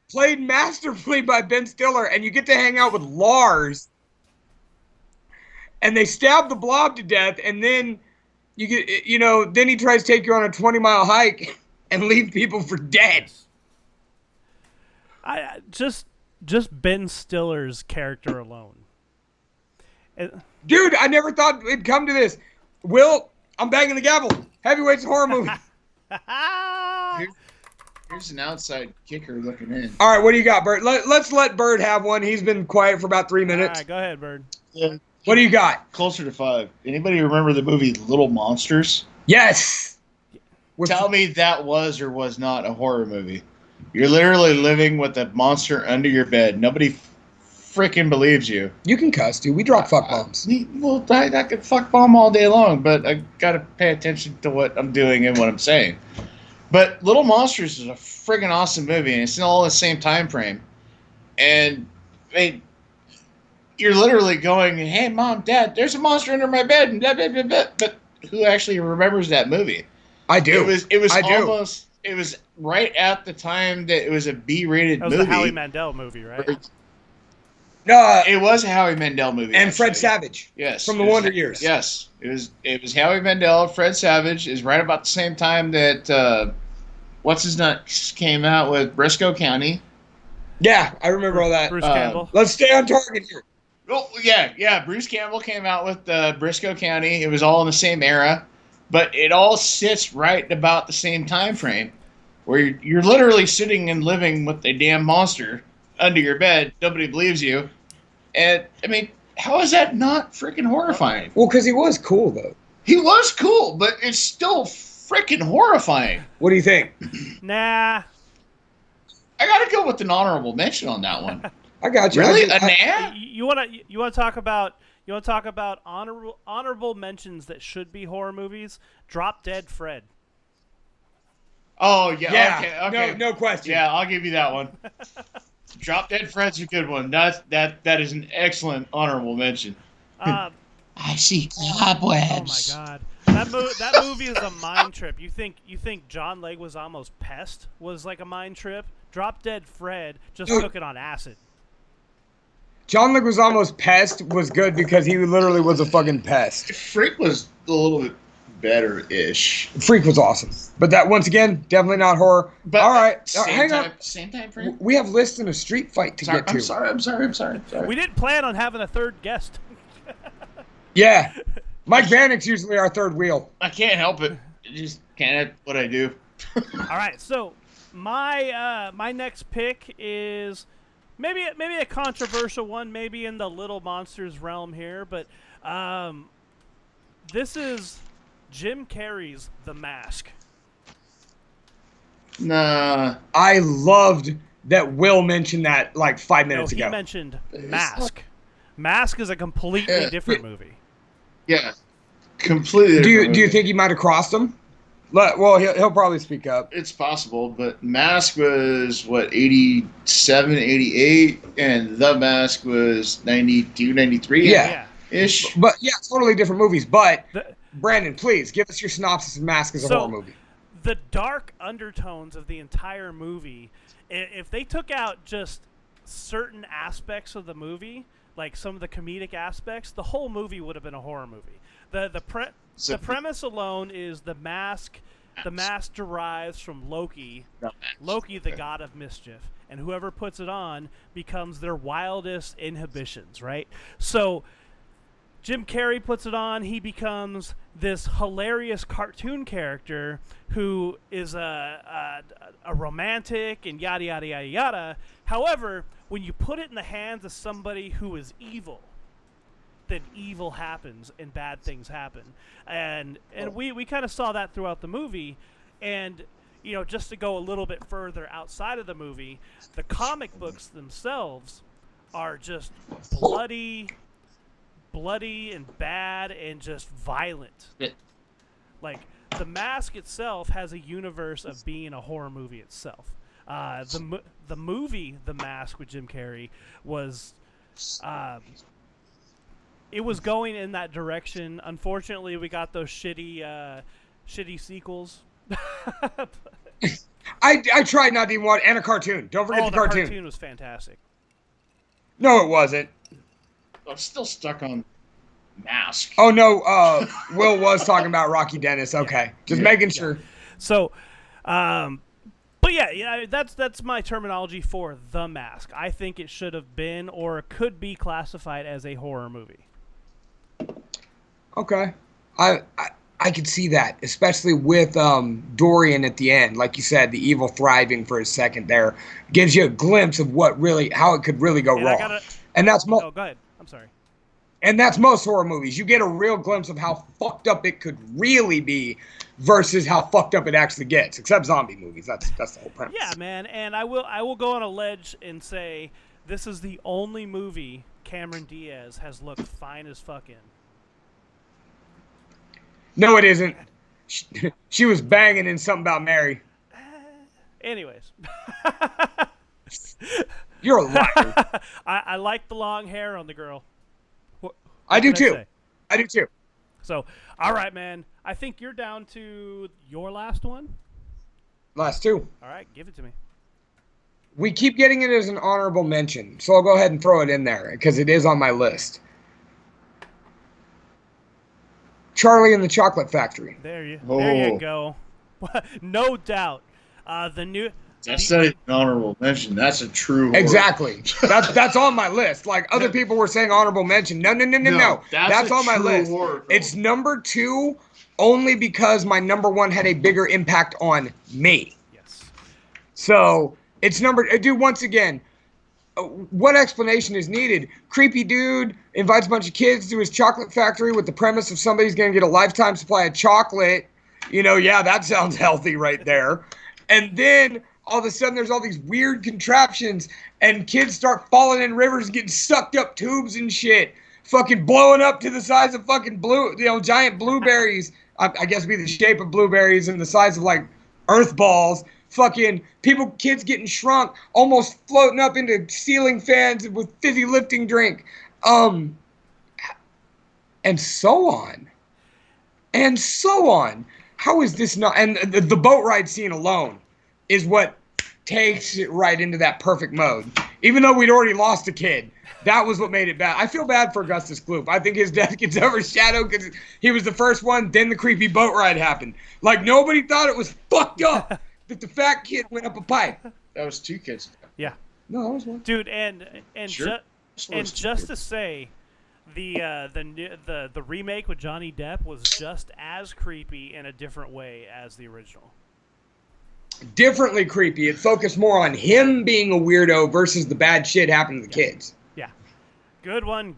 [SPEAKER 2] Played masterfully by Ben Stiller, and you get to hang out with Lars. And they stab the Blob to death, and then you get, then he tries to take you on a 20-mile hike and leave people for dead.
[SPEAKER 1] I just Ben Stiller's character alone.
[SPEAKER 2] Dude, I never thought it'd come to this. Will, I'm banging the gavel. Heavyweights horror movie.
[SPEAKER 3] Here's an outside kicker looking in.
[SPEAKER 2] All right, what do you got, Bird? Let's let Bird have one. He's been quiet for about 3 minutes.
[SPEAKER 1] All right, go ahead, Bird.
[SPEAKER 3] Yeah.
[SPEAKER 2] What do you got?
[SPEAKER 3] Closer to 5. Anybody remember the movie Little Monsters?
[SPEAKER 2] Yes.
[SPEAKER 3] Tell me that was or was not a horror movie. You're literally living with a monster under your bed. Nobody freaking believes you.
[SPEAKER 2] You can cuss, dude. We drop fuck bombs.
[SPEAKER 3] Well, I could fuck bomb all day long, but I gotta pay attention to what I'm doing and what I'm saying. But Little Monsters is a friggin' awesome movie, and it's all in the same time frame. And I mean, you're literally going, "Hey, Mom, Dad, there's a monster under my bed," and blah, blah, blah, blah. But who actually remembers that movie?
[SPEAKER 2] I do.
[SPEAKER 3] It was right at the time that it was a B-rated movie.
[SPEAKER 1] That was the Howie Mandel movie, right?
[SPEAKER 2] No,
[SPEAKER 3] it was a Howie Mandel movie.
[SPEAKER 2] And
[SPEAKER 3] actually.
[SPEAKER 2] Fred Savage.
[SPEAKER 3] Yes.
[SPEAKER 2] From the Wonder Years.
[SPEAKER 3] Yes. It was Howie Mandel, Fred Savage is right about the same time that What's His Nuts came out with Briscoe County.
[SPEAKER 2] Yeah, I remember all that.
[SPEAKER 1] Bruce Campbell.
[SPEAKER 2] Let's stay on target here.
[SPEAKER 3] Oh, yeah. Bruce Campbell came out with Briscoe County. It was all in the same era. But it all sits right about the same time frame, where you're literally sitting and living with a damn monster under your bed. Nobody believes you. And, I mean, how is that not freaking horrifying?
[SPEAKER 2] Well, because he was cool, though.
[SPEAKER 3] He was cool, but it's still freaking horrifying.
[SPEAKER 2] What do you think?
[SPEAKER 1] Nah.
[SPEAKER 3] I gotta go with an honorable mention on that one.
[SPEAKER 2] I got you.
[SPEAKER 3] Really?
[SPEAKER 1] You want to talk about honorable mentions that should be horror movies? Drop Dead Fred.
[SPEAKER 3] Oh yeah. Okay.
[SPEAKER 2] No question.
[SPEAKER 3] Yeah, I'll give you that one. Drop Dead Fred's a good one. That is an excellent honorable mention. I see cobwebs.
[SPEAKER 1] Oh my god. That movie is a mind trip. You think John Leguizamo's Pest was like a mind trip? Drop Dead Fred just took it on acid.
[SPEAKER 2] John Leguizamo's Pest was good because he literally was a fucking pest.
[SPEAKER 3] Freak was a little bit better-ish.
[SPEAKER 2] Freak was awesome. But that, once again, definitely not horror.
[SPEAKER 3] But
[SPEAKER 2] all right.
[SPEAKER 3] Hang on. Same time frame?
[SPEAKER 2] We have lists in a street fight to get to.
[SPEAKER 3] I'm sorry.
[SPEAKER 1] We didn't plan on having a third guest.
[SPEAKER 2] Yeah. Mike Vannick's usually our third wheel.
[SPEAKER 3] I can't help it. I just can't help what I do.
[SPEAKER 1] All right, so my next pick is maybe a controversial one, maybe in the Little Monsters realm here, but this is Jim Carrey's The Mask.
[SPEAKER 3] Nah.
[SPEAKER 2] I loved that Will mentioned that like 5 minutes ago.
[SPEAKER 1] He mentioned Mask. Mask is a completely different movie.
[SPEAKER 3] Yeah, completely different.
[SPEAKER 2] Do you think he might have crossed them? Well, he'll probably speak up.
[SPEAKER 3] It's possible, but Mask was, 87, 88, and The Mask was 92, 93? Yeah-ish.
[SPEAKER 2] But, yeah, totally different movies. But, Brandon, please, give us your synopsis of Mask as a horror movie.
[SPEAKER 1] The dark undertones of the entire movie, if they took out just certain aspects of the movie, like some of the comedic aspects, the whole movie would have been a horror movie. The premise alone is the mask. The mask derives from Loki, the god of mischief, and whoever puts it on becomes their wildest inhibitions, right? So Jim Carrey puts it on. He becomes this hilarious cartoon character who is a romantic and yada, yada, yada, yada. However, when you put it in the hands of somebody who is evil, then evil happens and bad things happen. And we kind of saw that throughout the movie. And, just to go a little bit further outside of the movie, the comic books themselves are just bloody and bad and just violent. Like, The Mask itself has a universe of being a horror movie itself. The movie The Mask with Jim Carrey was it was going in that direction. Unfortunately, we got those shitty sequels.
[SPEAKER 2] I tried not to even watch, and a cartoon. Don't forget the cartoon.
[SPEAKER 1] The cartoon was fantastic.
[SPEAKER 2] No, it wasn't.
[SPEAKER 3] I'm still stuck on Mask.
[SPEAKER 2] Oh no, Will was talking about Rocky Dennis. Okay, just making sure.
[SPEAKER 1] So, but yeah, that's my terminology for The Mask. I think it should have been or could be classified as a horror movie.
[SPEAKER 2] Okay, I could see that, especially with Dorian at the end. Like you said, the evil thriving for a second there gives you a glimpse of how it could really go wrong. And that's
[SPEAKER 1] go ahead. I'm sorry.
[SPEAKER 2] And that's most horror movies. You get a real glimpse of how fucked up it could really be versus how fucked up it actually gets. Except zombie movies. That's the whole premise.
[SPEAKER 1] Yeah, man. And I will go on a ledge and say this is the only movie Cameron Diaz has looked fine as fuck in.
[SPEAKER 2] No, it isn't. She was banging in Something About Mary.
[SPEAKER 1] Anyways.
[SPEAKER 2] You're a liar.
[SPEAKER 1] I like the long hair on the girl.
[SPEAKER 2] I do too.
[SPEAKER 1] So, all right, man. I think you're down to your last one.
[SPEAKER 2] Last two.
[SPEAKER 1] All right, give it to me.
[SPEAKER 2] We keep getting it as an honorable mention, so I'll go ahead and throw it in there because it is on my list. Charlie and the Chocolate Factory.
[SPEAKER 1] There you go. No doubt.
[SPEAKER 3] That's not an honorable mention. That's a true horror.
[SPEAKER 2] Exactly. That's on my list. Like other people were saying honorable mention. No. That's on my list. It's number 2 only because my number 1 had a bigger impact on me.
[SPEAKER 1] Yes.
[SPEAKER 2] So it's dude, once again, what explanation is needed? Creepy dude invites a bunch of kids to his chocolate factory with the premise of somebody's going to get a lifetime supply of chocolate. Yeah, that sounds healthy right there. And then all of a sudden there's all these weird contraptions and kids start falling in rivers and getting sucked up tubes and shit. Fucking blowing up to the size of fucking giant blueberries. I guess it'd be the shape of blueberries and the size of like earth balls. Fucking kids getting shrunk, almost floating up into ceiling fans with fizzy lifting drink. And so on. And so on. How is this not? And the boat ride scene alone is what takes it right into that perfect mode. Even though we'd already lost a kid, that was what made it bad. I feel bad for Augustus Gloop. I think his death gets overshadowed because he was the first one, then the creepy boat ride happened. Like, nobody thought it was fucked up that the fat kid went up a pipe.
[SPEAKER 3] That was 2 kids.
[SPEAKER 1] Yeah.
[SPEAKER 2] No, that was one.
[SPEAKER 1] Dude, and
[SPEAKER 3] Sure.
[SPEAKER 1] just to say, the remake with Johnny Depp was just as creepy in a different way as the original.
[SPEAKER 2] Differently creepy. It focused more on him being a weirdo versus the bad shit happening to the kids.
[SPEAKER 1] Yeah. Good one.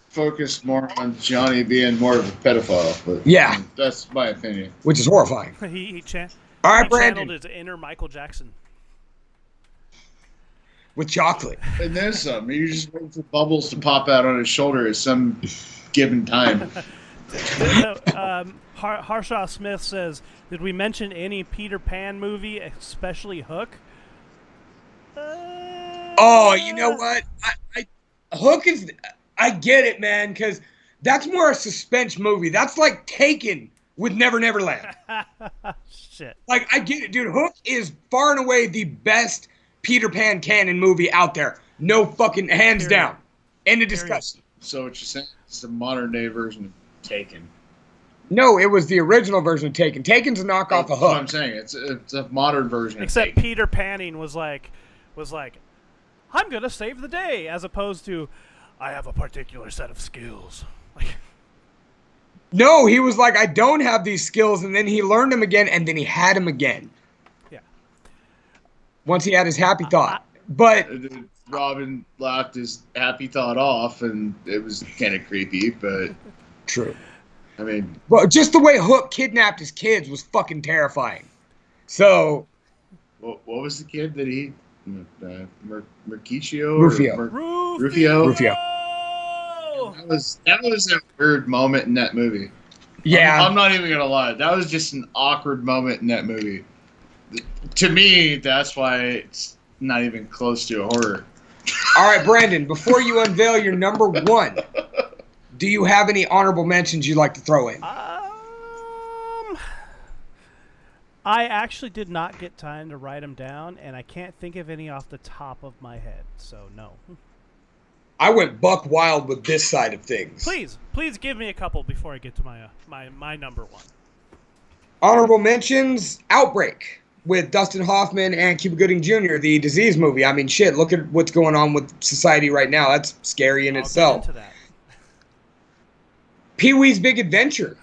[SPEAKER 3] Focused more on Johnny being more of a pedophile. But
[SPEAKER 2] Yeah.
[SPEAKER 3] That's my opinion.
[SPEAKER 2] Which is horrifying.
[SPEAKER 1] he
[SPEAKER 2] All right,
[SPEAKER 1] he
[SPEAKER 2] Brandon.
[SPEAKER 1] channeled his inner Michael Jackson.
[SPEAKER 2] With chocolate.
[SPEAKER 3] And then some. You just wait for bubbles to pop out on his shoulder at some given time.
[SPEAKER 1] Harshaw Smith says, did we mention any Peter Pan movie, especially Hook?
[SPEAKER 2] Oh, you know what? Hook is... I get it, man, because that's more a suspense movie. That's like Taken with Never Never Land.
[SPEAKER 1] Shit.
[SPEAKER 2] Like, I get it, dude. Hook is far and away the best Peter Pan canon movie out there. No fucking hands down. End of discussion.
[SPEAKER 3] So what you're saying is the modern day version of Taken.
[SPEAKER 2] No, it was the original version of Taken. Taken's a knockoff of
[SPEAKER 3] That's
[SPEAKER 2] Hook.
[SPEAKER 3] what I'm saying. It's a modern version
[SPEAKER 1] Except
[SPEAKER 3] of Taken.
[SPEAKER 1] Peter Panning was like, I'm gonna save the day, as opposed to, I have a particular set of skills. Like,
[SPEAKER 2] No, he was like, I don't have these skills, and then he learned them again, and then he had them again.
[SPEAKER 1] yeah.
[SPEAKER 2] Once he had his happy thought. But
[SPEAKER 3] Robin laughed his happy thought off, and it was kind of creepy, but
[SPEAKER 2] true.
[SPEAKER 3] I mean,
[SPEAKER 2] But just the way Hook kidnapped his kids was fucking terrifying. So,
[SPEAKER 3] what was the kid that he... Mercutio?
[SPEAKER 2] Rufio.
[SPEAKER 3] Rufio?
[SPEAKER 2] Rufio.
[SPEAKER 3] That was a weird moment in that movie.
[SPEAKER 2] Yeah.
[SPEAKER 3] I'm not even gonna lie. That was just an awkward moment in that movie. To me, that's why it's not even close to a horror.
[SPEAKER 2] All right, Brandon, before you unveil your number one, do you have any honorable mentions you'd like to throw in?
[SPEAKER 1] I actually did not get time to write them down, and I can't think of any off the top of my head, so no.
[SPEAKER 2] I went buck wild with this side of things.
[SPEAKER 1] Please give me a couple before I get to my number one.
[SPEAKER 2] Honorable mentions, Outbreak with Dustin Hoffman and Cuba Gooding Jr., the disease movie. I mean, shit, look at what's going on with society right now. That's scary in
[SPEAKER 1] I'll
[SPEAKER 2] itself.
[SPEAKER 1] Get into that.
[SPEAKER 2] Pee-wee's Big Adventure.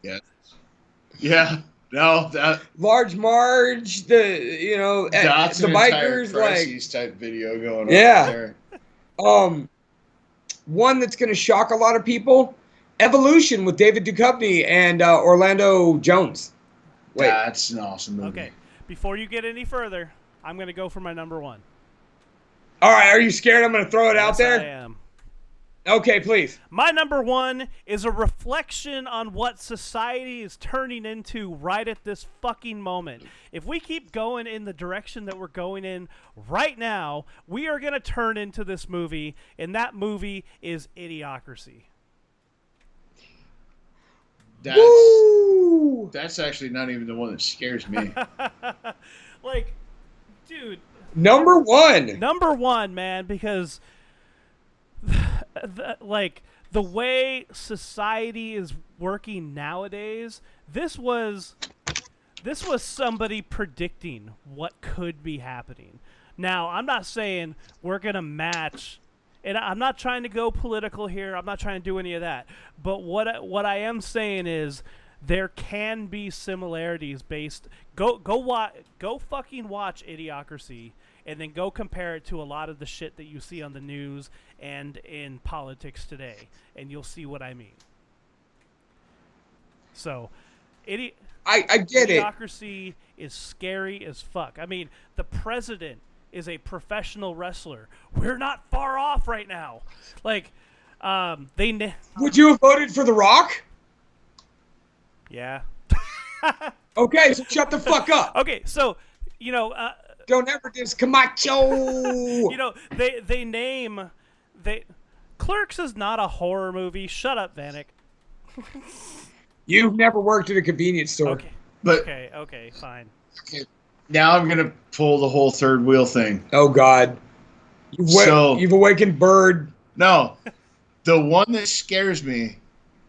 [SPEAKER 3] Yeah. Yeah. No, that
[SPEAKER 2] Large Marge, the
[SPEAKER 3] that's
[SPEAKER 2] the
[SPEAKER 3] an
[SPEAKER 2] bikers,
[SPEAKER 3] entire
[SPEAKER 2] like
[SPEAKER 3] crises type video going on
[SPEAKER 2] Yeah.
[SPEAKER 3] there.
[SPEAKER 2] One that's going to shock a lot of people, Evolution with David Duchovny and Orlando Jones. Wait,
[SPEAKER 3] That's an awesome movie.
[SPEAKER 1] Okay, before you get any further, I'm going to go for my number one.
[SPEAKER 2] all right, are you scared I'm going to throw it out
[SPEAKER 1] Yes,
[SPEAKER 2] there?
[SPEAKER 1] I am.
[SPEAKER 2] Okay, please.
[SPEAKER 1] My number one is a reflection on what society is turning into right at this fucking moment. If we keep going in the direction that we're going in right now, we are going to turn into this movie, and that movie is Idiocracy.
[SPEAKER 2] Woo!
[SPEAKER 3] That's actually not even the one that scares me.
[SPEAKER 1] Like, dude.
[SPEAKER 2] Number one.
[SPEAKER 1] Number one, man, because the way society is working nowadays, this was somebody predicting what could be happening. Now, I'm not saying we're going to match, and I'm not trying to go political here. I'm not trying to do any of that. But what I am saying is there can be similarities based. Go fucking watch Idiocracy, and then go compare it to a lot of the shit that you see on the news and in politics today, and you'll see what I mean. So,
[SPEAKER 2] I get it.
[SPEAKER 1] Idiocracy is scary as fuck. I mean, the president is a professional wrestler. We're not far off right now. Like,
[SPEAKER 2] Would you have voted for The Rock?
[SPEAKER 1] Yeah.
[SPEAKER 2] Okay, so shut the fuck up.
[SPEAKER 1] Okay, so,
[SPEAKER 2] Don't ever diss Camacho.
[SPEAKER 1] Clerks is not a horror movie. Shut up, Vanek.
[SPEAKER 2] You've never worked at a convenience store.
[SPEAKER 1] Okay.
[SPEAKER 3] But
[SPEAKER 1] Okay, fine.
[SPEAKER 3] okay, Now I'm gonna pull the whole third wheel thing.
[SPEAKER 2] Oh God, you've awakened Bird.
[SPEAKER 3] No, the one that scares me,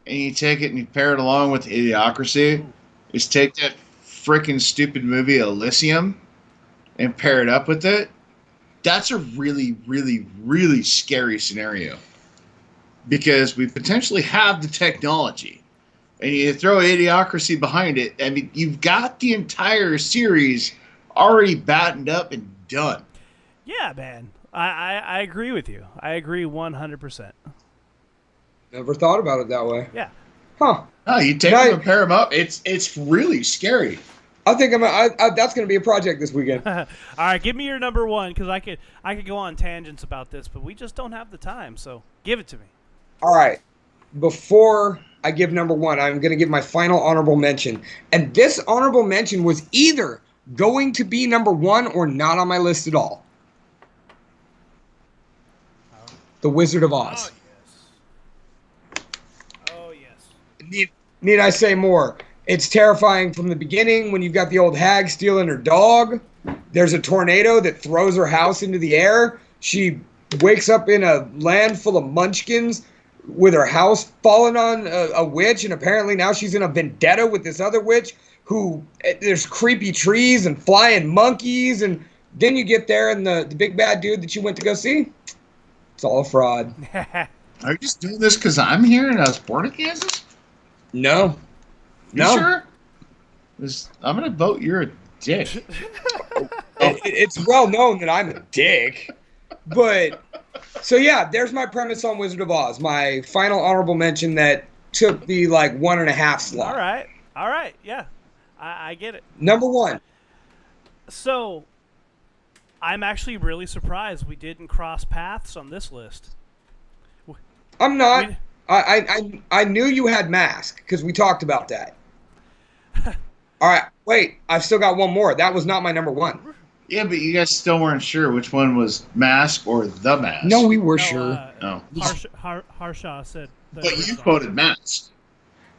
[SPEAKER 3] and you take it and you pair it along with Idiocracy, is take that freaking stupid movie Elysium and pair it up with it. That's a really, really, really scary scenario because we potentially have the technology, and you throw Idiocracy behind it. I mean, you've got the entire series already battened up and done.
[SPEAKER 1] Yeah, man. I agree with you. I agree 100%.
[SPEAKER 2] Never thought about it that way.
[SPEAKER 1] Yeah.
[SPEAKER 2] Huh.
[SPEAKER 3] No, you take them and pair them up. It's really scary.
[SPEAKER 2] I think that's going to be a project this weekend.
[SPEAKER 1] All right, give me your number one because I could go on tangents about this, but we just don't have the time. So give it to me.
[SPEAKER 2] All right. Before I give number one, I'm going to give my final honorable mention, and this honorable mention was either going to be number one or not on my list at all. The Wizard of Oz.
[SPEAKER 1] Oh yes.
[SPEAKER 2] Need I say more? It's terrifying from the beginning when you've got the old hag stealing her dog. There's a tornado that throws her house into the air. She wakes up in a land full of munchkins with her house falling on a witch, and apparently now she's in a vendetta with this other witch who, there's creepy trees and flying monkeys, and then you get there and the big bad dude that you went to go see, it's all a fraud.
[SPEAKER 3] Are you just doing this because I'm here and I was born in Kansas?
[SPEAKER 2] No.
[SPEAKER 3] You sure? I'm going to vote you're a dick.
[SPEAKER 2] It's well known that I'm a dick. But, so yeah, there's my premise on Wizard of Oz. My final honorable mention that took the, 1.5 slot.
[SPEAKER 1] All right, yeah. I get it.
[SPEAKER 2] Number one.
[SPEAKER 1] So, I'm actually really surprised we didn't cross paths on this list.
[SPEAKER 2] I'm not. I knew you had Mask, because we talked about that. All right, wait, I've still got one more. That was not my number one.
[SPEAKER 3] Yeah, but you guys still weren't sure which one was Mask or The Mask.
[SPEAKER 2] No, we were sure.
[SPEAKER 3] No.
[SPEAKER 1] Harshaw said...
[SPEAKER 3] But you quoted Mask.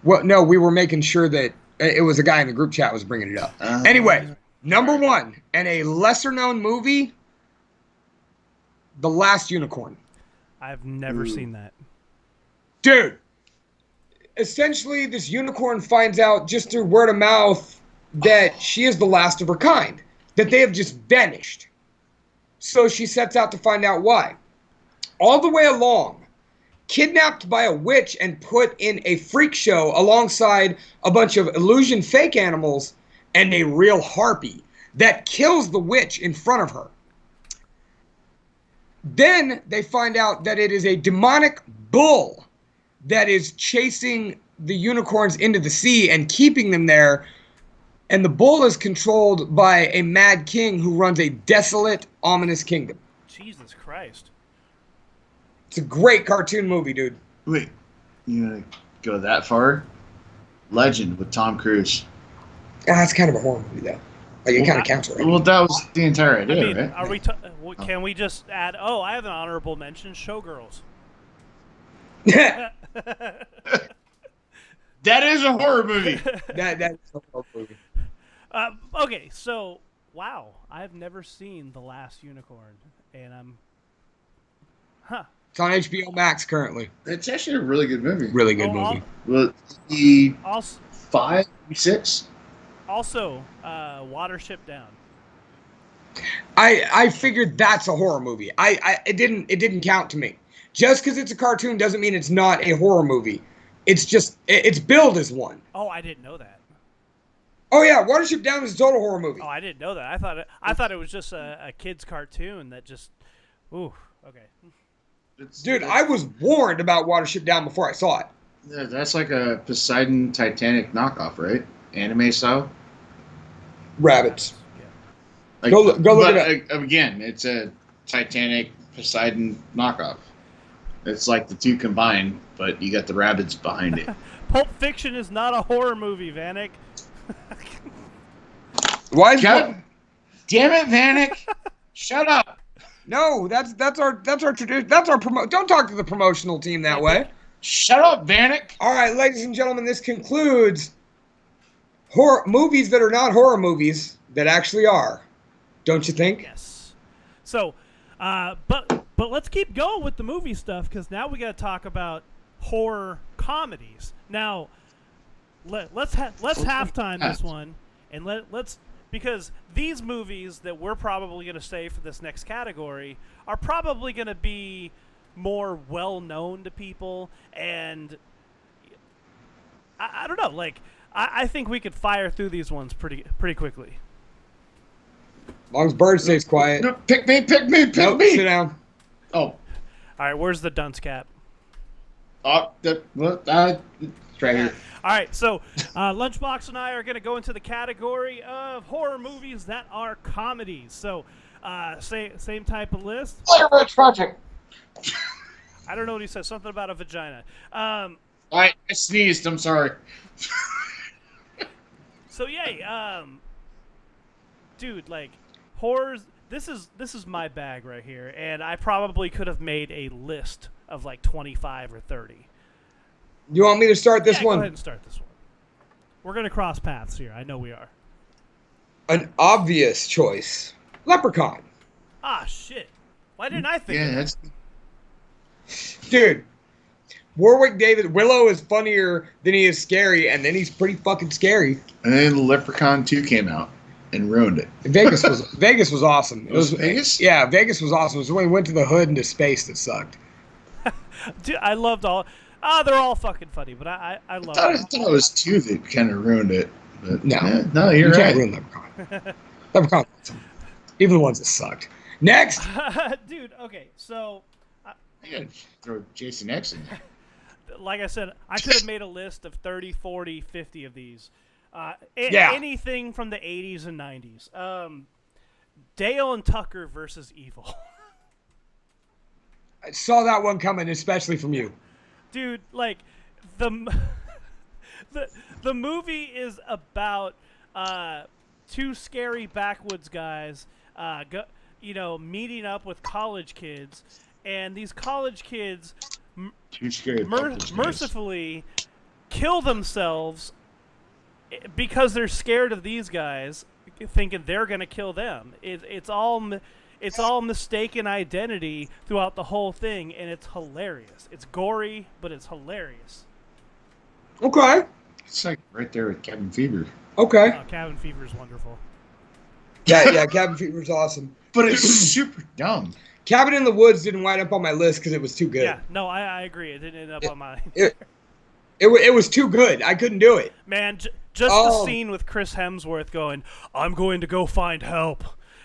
[SPEAKER 2] Well, no, we were making sure that it was a guy in the group chat was bringing it up. Anyway, number one, and a lesser-known movie, The Last Unicorn.
[SPEAKER 1] I've never seen that.
[SPEAKER 2] Dude, essentially this unicorn finds out just through word of mouth that she is the last of her kind, that they have just vanished. So she sets out to find out why. All the way along, kidnapped by a witch and put in a freak show alongside a bunch of illusion fake animals and a real harpy that kills the witch in front of her. Then they find out that it is a demonic bull that is chasing the unicorns into the sea and keeping them there. And the bull is controlled by a mad king who runs a desolate, ominous kingdom.
[SPEAKER 1] Jesus Christ.
[SPEAKER 2] It's a great cartoon movie, dude.
[SPEAKER 3] Wait, you gonna go that far? Legend with Tom Cruise.
[SPEAKER 2] That's kind of a horror movie, though. It kind of counts, right?
[SPEAKER 3] Well, that was the entire idea, right?
[SPEAKER 1] Are we? Can we just add? Oh, I have an honorable mention: Showgirls.
[SPEAKER 3] That is a horror movie.
[SPEAKER 2] That's a horror movie.
[SPEAKER 1] Okay, so wow, I've never seen The Last Unicorn, and
[SPEAKER 2] It's on HBO Max currently.
[SPEAKER 3] It's actually a really good movie.
[SPEAKER 2] Really good movie.
[SPEAKER 3] Well, the
[SPEAKER 1] also
[SPEAKER 3] 5, 6.
[SPEAKER 1] Also, Watership Down.
[SPEAKER 2] I figured that's a horror movie. It didn't count to me. Just because it's a cartoon doesn't mean it's not a horror movie. It's just it's billed as one.
[SPEAKER 1] Oh, I didn't know that.
[SPEAKER 2] Oh yeah, Watership Down is a total horror movie.
[SPEAKER 1] Oh, I didn't know that. I thought it was just a kid's cartoon that just. Ooh, okay.
[SPEAKER 2] Dude, I was warned about Watership Down before I saw it.
[SPEAKER 3] Yeah, that's like a Poseidon Titanic knockoff, right? Anime style.
[SPEAKER 2] Rabbits.
[SPEAKER 1] Yeah.
[SPEAKER 3] Like,
[SPEAKER 2] Go look it
[SPEAKER 3] up. Again, it's a Titanic Poseidon knockoff. It's like the two combined, but you got the rabbits behind it.
[SPEAKER 1] Pulp Fiction is not a horror movie, Vanek.
[SPEAKER 2] Why is
[SPEAKER 3] God damn it, Vanek! Shut up.
[SPEAKER 2] No, that's our tradition. That's our Don't talk to the promotional team that way.
[SPEAKER 3] Shut up, Vanek.
[SPEAKER 2] All right, ladies and gentlemen, this concludes horror movies that are not horror movies. that actually are. Don't you think?
[SPEAKER 1] Yes. So, but let's keep going with the movie stuff, because now we got to talk about horror comedies. Now, let's halftime this one, and let's because these movies that we're probably going to save for this next category are probably going to be more well known to people, and I don't know, like I think we could fire through these ones pretty quickly.
[SPEAKER 2] As long as Bird stays quiet.
[SPEAKER 3] No, pick me.
[SPEAKER 2] Nope, sit down.
[SPEAKER 3] Oh.
[SPEAKER 1] All right, where's the dunce cap?
[SPEAKER 3] It's right here.
[SPEAKER 1] All right, so Lunchbox and I are going to go into the category of horror movies that are comedies. So, same type of list.
[SPEAKER 3] Blair Witch Project.
[SPEAKER 1] I don't know what he said. Something about a vagina.
[SPEAKER 3] I sneezed. I'm sorry.
[SPEAKER 1] So yeah, dude, like horrors. This is my bag right here, and I probably could have made a list of like 25 or 30.
[SPEAKER 2] You want me to start this one?
[SPEAKER 1] Go ahead and start this one. We're gonna cross paths here. I know we are.
[SPEAKER 2] An obvious choice. Leprechaun.
[SPEAKER 1] Ah, shit. Why didn't I think of that?
[SPEAKER 2] Dude, Warwick Davis, Willow is funnier than he is scary, and then he's pretty fucking scary.
[SPEAKER 3] And then Leprechaun 2 came out and ruined it.
[SPEAKER 2] Vegas was awesome.
[SPEAKER 3] It was Vegas?
[SPEAKER 2] Yeah, Vegas was awesome. It was when we went to the hood into space that sucked.
[SPEAKER 1] Dude, I loved all. They're all fucking funny, but I love
[SPEAKER 3] I thought it was 2 that kind of ruined it. But
[SPEAKER 2] No,
[SPEAKER 3] you're
[SPEAKER 2] you
[SPEAKER 3] right.
[SPEAKER 2] can't ruin Leprechaun. Leprechaun, even the ones that sucked. Next,
[SPEAKER 1] dude. Okay, so
[SPEAKER 3] You gotta throw Jason X in there.
[SPEAKER 1] like I said, I could have made a list of 30, 40, 50 of these.
[SPEAKER 2] Yeah.
[SPEAKER 1] Anything from the 80s and 90s. Dale and Tucker versus Evil.
[SPEAKER 2] I saw that one coming, especially from you.
[SPEAKER 1] Dude, like the movie is about two scary backwoods guys, meeting up with college kids, and these college kids mercifully kill themselves because they're scared of these guys, thinking they're gonna kill them. It's all mistaken identity throughout the whole thing, and it's hilarious. It's gory, but it's hilarious.
[SPEAKER 2] Okay.
[SPEAKER 3] It's like right there with Cabin Fever.
[SPEAKER 2] Okay.
[SPEAKER 1] Cabin Fever is wonderful.
[SPEAKER 2] Yeah, Cabin Fever's awesome.
[SPEAKER 3] But it's super dumb.
[SPEAKER 2] Cabin in the Woods didn't wind up on my list because it was too good.
[SPEAKER 1] Yeah, no, I agree. It didn't end up on mine.
[SPEAKER 2] It was too good. I couldn't do it.
[SPEAKER 1] Man, just the scene with Chris Hemsworth going, "I'm going to go find help,"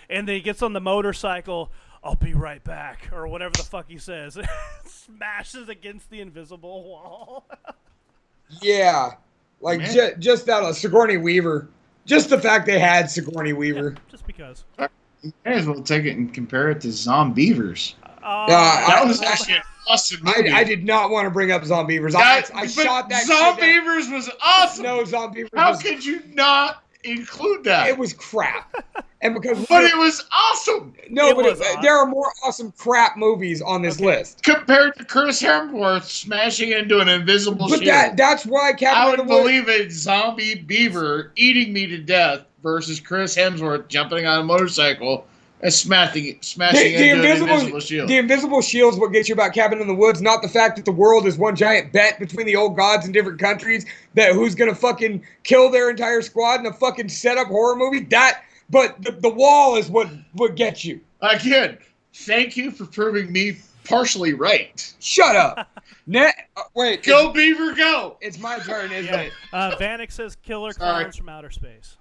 [SPEAKER 1] and then he gets on the motorcycle, "I'll be right back," or whatever the fuck he says. Smashes against the invisible wall.
[SPEAKER 2] Yeah. Like, just that Sigourney Weaver. Just the fact they had Sigourney Weaver.
[SPEAKER 1] Yeah, just because.
[SPEAKER 3] You may as well take it and compare it to Zombievers.
[SPEAKER 2] That
[SPEAKER 3] was actually an awesome movie.
[SPEAKER 2] I did not want to bring up Zombievers. I shot that
[SPEAKER 3] Zombievers was awesome.
[SPEAKER 2] No, Zombievers.
[SPEAKER 3] How could you not include that?
[SPEAKER 2] It was crap. And because
[SPEAKER 3] it was awesome.
[SPEAKER 2] No, there are more awesome crap movies on this list.
[SPEAKER 3] Compared to Chris Hemsworth smashing into an invisible shield.
[SPEAKER 2] But that's why
[SPEAKER 3] I would believe it. Zombie Beaver eating me to death versus Chris Hemsworth jumping on a motorcycle and smashing into an invisible shield.
[SPEAKER 2] The invisible shield's what gets you about Cabin in the Woods, not the fact that the world is one giant bet between the old gods in different countries that who's gonna fucking kill their entire squad in a fucking setup horror movie. But the wall is what gets you.
[SPEAKER 3] Again, thank you for proving me partially right.
[SPEAKER 2] Shut up. Wait.
[SPEAKER 3] Go Beaver, go!
[SPEAKER 2] It's my turn, isn't it?
[SPEAKER 1] Vanek says Killer Clowns from Outer Space.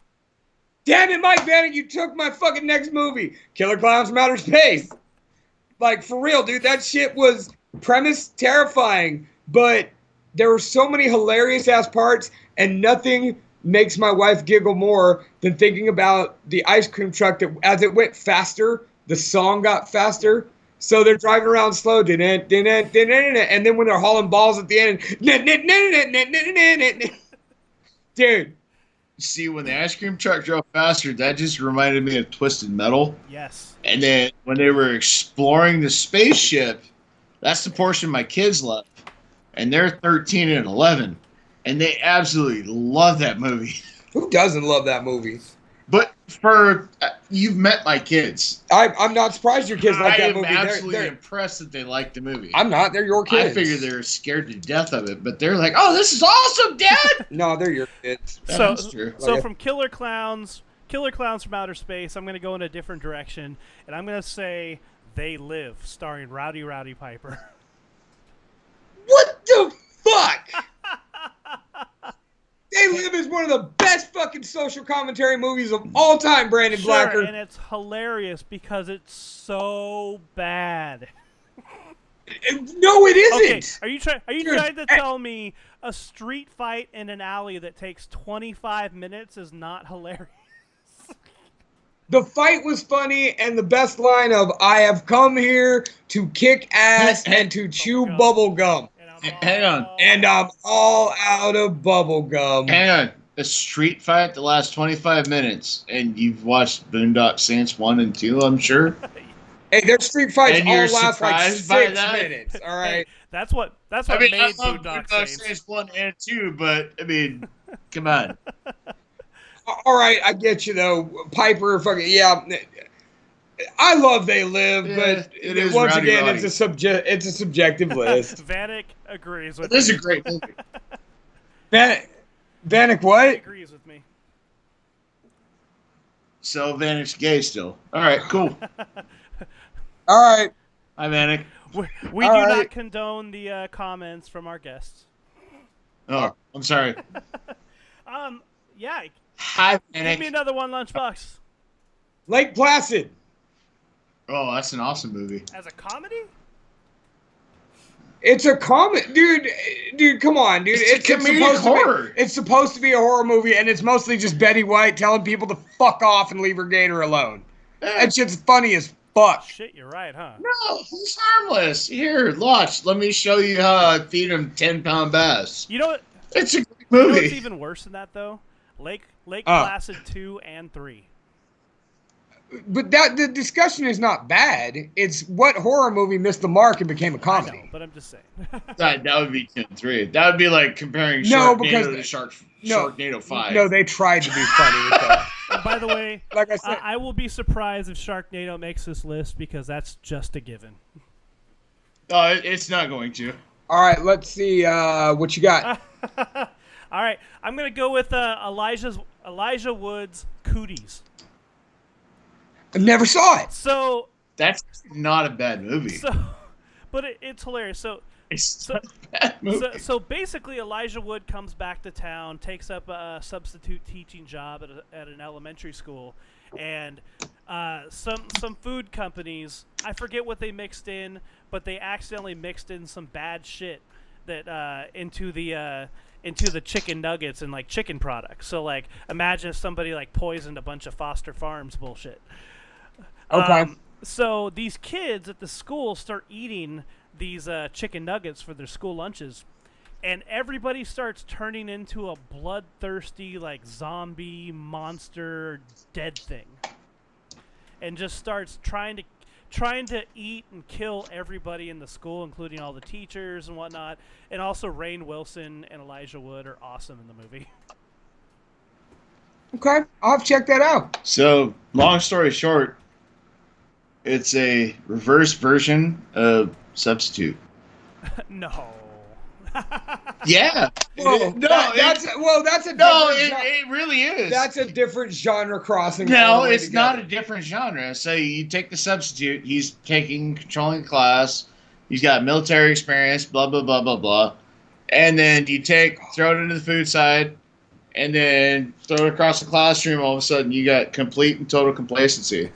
[SPEAKER 2] Damn it, Mike Vanek, you took my fucking next movie. Killer Clowns from Outer Space. Like, for real, dude, that shit was premise terrifying, but there were so many hilarious-ass parts, and nothing makes my wife giggle more than thinking about the ice cream truck that as it went faster, the song got faster. So they're driving around slow, and then when they're hauling balls at the end, dude.
[SPEAKER 3] See, when the ice cream truck drove faster, that just reminded me of Twisted Metal.
[SPEAKER 1] Yes.
[SPEAKER 3] And then when they were exploring the spaceship, that's the portion my kids love. And they're 13 and 11. And they absolutely love that movie.
[SPEAKER 2] Who doesn't love that movie?
[SPEAKER 3] But You've met my kids.
[SPEAKER 2] I'm not surprised your kids like that movie.
[SPEAKER 3] I am absolutely impressed that they like the movie.
[SPEAKER 2] I'm not. They're your kids.
[SPEAKER 3] I figured they're scared to death of it, but they're like, "Oh, this is awesome, Dad!"
[SPEAKER 2] No, they're your kids.
[SPEAKER 3] That's true.
[SPEAKER 1] So from Killer Clowns from Outer Space, I'm going to go in a different direction, and I'm going to say They Live, starring Rowdy Piper.
[SPEAKER 2] What the fuck? They Live is one of the best fucking social commentary movies of all time, Brandon Blacker.
[SPEAKER 1] And it's hilarious because it's so bad.
[SPEAKER 2] No, it isn't.
[SPEAKER 1] Okay, are you trying to tell me a street fight in an alley that takes 25 minutes is not hilarious?
[SPEAKER 2] The fight was funny, and the best line of "I have come here to kick ass and to chew bubble gum."
[SPEAKER 3] Hang on.
[SPEAKER 2] And I'm all out of bubble gum.
[SPEAKER 3] Hang on. A street fight that lasts 25 minutes, and you've watched Boondock Saints 1 and 2, I'm sure.
[SPEAKER 2] Hey, their street fights
[SPEAKER 3] And
[SPEAKER 2] all
[SPEAKER 3] you're
[SPEAKER 2] last like
[SPEAKER 3] surprised by
[SPEAKER 2] 6
[SPEAKER 3] that?
[SPEAKER 2] minutes. All right.
[SPEAKER 1] Hey, that's what
[SPEAKER 3] I
[SPEAKER 1] made
[SPEAKER 3] love
[SPEAKER 1] Boondock Saints.
[SPEAKER 3] Saints 1 and 2, but, I mean, come on.
[SPEAKER 2] All right, I get you, though. Piper, fucking, yeah. I love They Live, but
[SPEAKER 3] it is
[SPEAKER 2] once
[SPEAKER 3] Rowdy
[SPEAKER 2] again,
[SPEAKER 3] Roddy.
[SPEAKER 2] it's a subjective list.
[SPEAKER 1] Vanek agrees with
[SPEAKER 3] This
[SPEAKER 1] me.
[SPEAKER 3] is a great movie.
[SPEAKER 2] Vanek, what?
[SPEAKER 1] Agrees with me.
[SPEAKER 3] So, Vanek's gay still. All right, cool.
[SPEAKER 2] All right.
[SPEAKER 3] Hi, Vanek.
[SPEAKER 1] We do not condone the comments from our guests.
[SPEAKER 3] Oh, I'm sorry.
[SPEAKER 1] Yeah.
[SPEAKER 3] Hi,
[SPEAKER 1] Give me
[SPEAKER 3] Vanek.
[SPEAKER 1] another one, Lunchbox.
[SPEAKER 2] Lake Placid.
[SPEAKER 3] Oh, that's an awesome movie.
[SPEAKER 1] As a comedy?
[SPEAKER 2] It's a comedy, dude. Come on, dude.
[SPEAKER 3] It's comedic horror.
[SPEAKER 2] It's supposed to be a horror movie, and it's mostly just Betty White telling people to fuck off and leave her gator alone. That shit's funny as fuck.
[SPEAKER 1] Shit, you're right, huh?
[SPEAKER 3] No, he's harmless. Here, watch. Let me show you how I feed him 10-pound bass.
[SPEAKER 1] You know what?
[SPEAKER 3] It's a great
[SPEAKER 1] You know
[SPEAKER 3] movie.
[SPEAKER 1] what's even worse than that, though? Lake Placid 2 and 3.
[SPEAKER 2] But the discussion is not bad. It's what horror movie missed the mark and became a
[SPEAKER 1] I
[SPEAKER 2] comedy.
[SPEAKER 1] know, but I'm just saying.
[SPEAKER 3] That would be 2 and 3. That would be like comparing
[SPEAKER 2] No,
[SPEAKER 3] Sharknado
[SPEAKER 2] because
[SPEAKER 3] to
[SPEAKER 2] no,
[SPEAKER 3] Sharknado 5.
[SPEAKER 2] No, they tried to be funny with that.
[SPEAKER 1] And by the way,
[SPEAKER 2] Like I said,
[SPEAKER 1] I will be surprised if Sharknado makes this list because that's just a given.
[SPEAKER 3] Oh, it's not going to.
[SPEAKER 2] all right, let's see what you got.
[SPEAKER 1] All right, I'm gonna go with Elijah Wood's Cooties.
[SPEAKER 2] I never saw it.
[SPEAKER 1] So,
[SPEAKER 3] That's not a bad movie.
[SPEAKER 1] but it's hilarious.
[SPEAKER 3] It's not a bad movie.
[SPEAKER 1] So basically, Elijah Wood comes back to town, takes up a substitute teaching job at an elementary school, and some food companies, I forget what they mixed in, but they accidentally mixed in some bad shit that into the chicken nuggets and like chicken products. So like, imagine if somebody like poisoned a bunch of Foster Farms bullshit.
[SPEAKER 2] Okay.
[SPEAKER 1] So these kids at the school start eating these chicken nuggets for their school lunches, and everybody starts turning into a bloodthirsty like zombie monster dead thing, and just starts trying to eat and kill everybody in the school, including all the teachers and whatnot. And also Rainn Wilson and Elijah Wood are awesome in the movie.
[SPEAKER 2] Okay, I'll have to check that out.
[SPEAKER 3] So, long story short, it's a reverse version of Substitute.
[SPEAKER 1] No.
[SPEAKER 3] Yeah.
[SPEAKER 2] Whoa, that's a
[SPEAKER 3] No,
[SPEAKER 2] different
[SPEAKER 3] it really is.
[SPEAKER 2] that's a different genre crossing.
[SPEAKER 3] No,
[SPEAKER 2] all the way
[SPEAKER 3] it's not a
[SPEAKER 2] together.
[SPEAKER 3] different genre. So you take the substitute, he's controlling the class, he's got military experience, blah, blah, blah, blah, blah. And then you throw it into the food side, and then throw it across the classroom, all of a sudden you got complete and total complacency.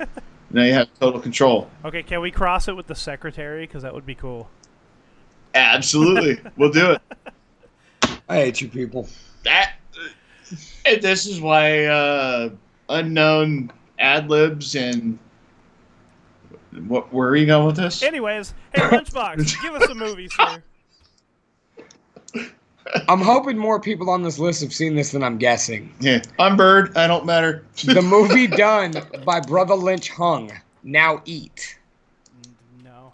[SPEAKER 3] Now you have total control.
[SPEAKER 1] Okay, can we cross it with the secretary? Because that would be cool.
[SPEAKER 3] Absolutely. We'll do it.
[SPEAKER 2] I hate you people.
[SPEAKER 3] And this is why unknown ad-libs and... Where are you going with this?
[SPEAKER 1] Anyways, hey, Lunchbox, give us a movie, sir.
[SPEAKER 2] I'm hoping more people on this list have seen this than I'm guessing.
[SPEAKER 3] Yeah. I'm Bird. I don't matter.
[SPEAKER 2] The movie done by Brother Lynch Hung. Now Eat.
[SPEAKER 1] No.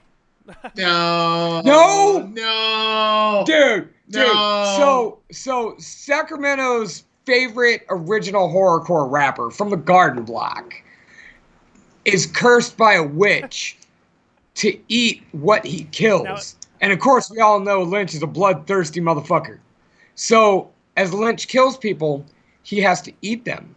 [SPEAKER 3] No.
[SPEAKER 2] No?
[SPEAKER 3] No.
[SPEAKER 2] Dude.
[SPEAKER 3] No.
[SPEAKER 2] So Sacramento's favorite original horrorcore rapper from the Garden Block is cursed by a witch to eat what he kills.
[SPEAKER 1] Now,
[SPEAKER 2] and of course, we all know Lynch is a bloodthirsty motherfucker. So as Lynch kills people, he has to eat them.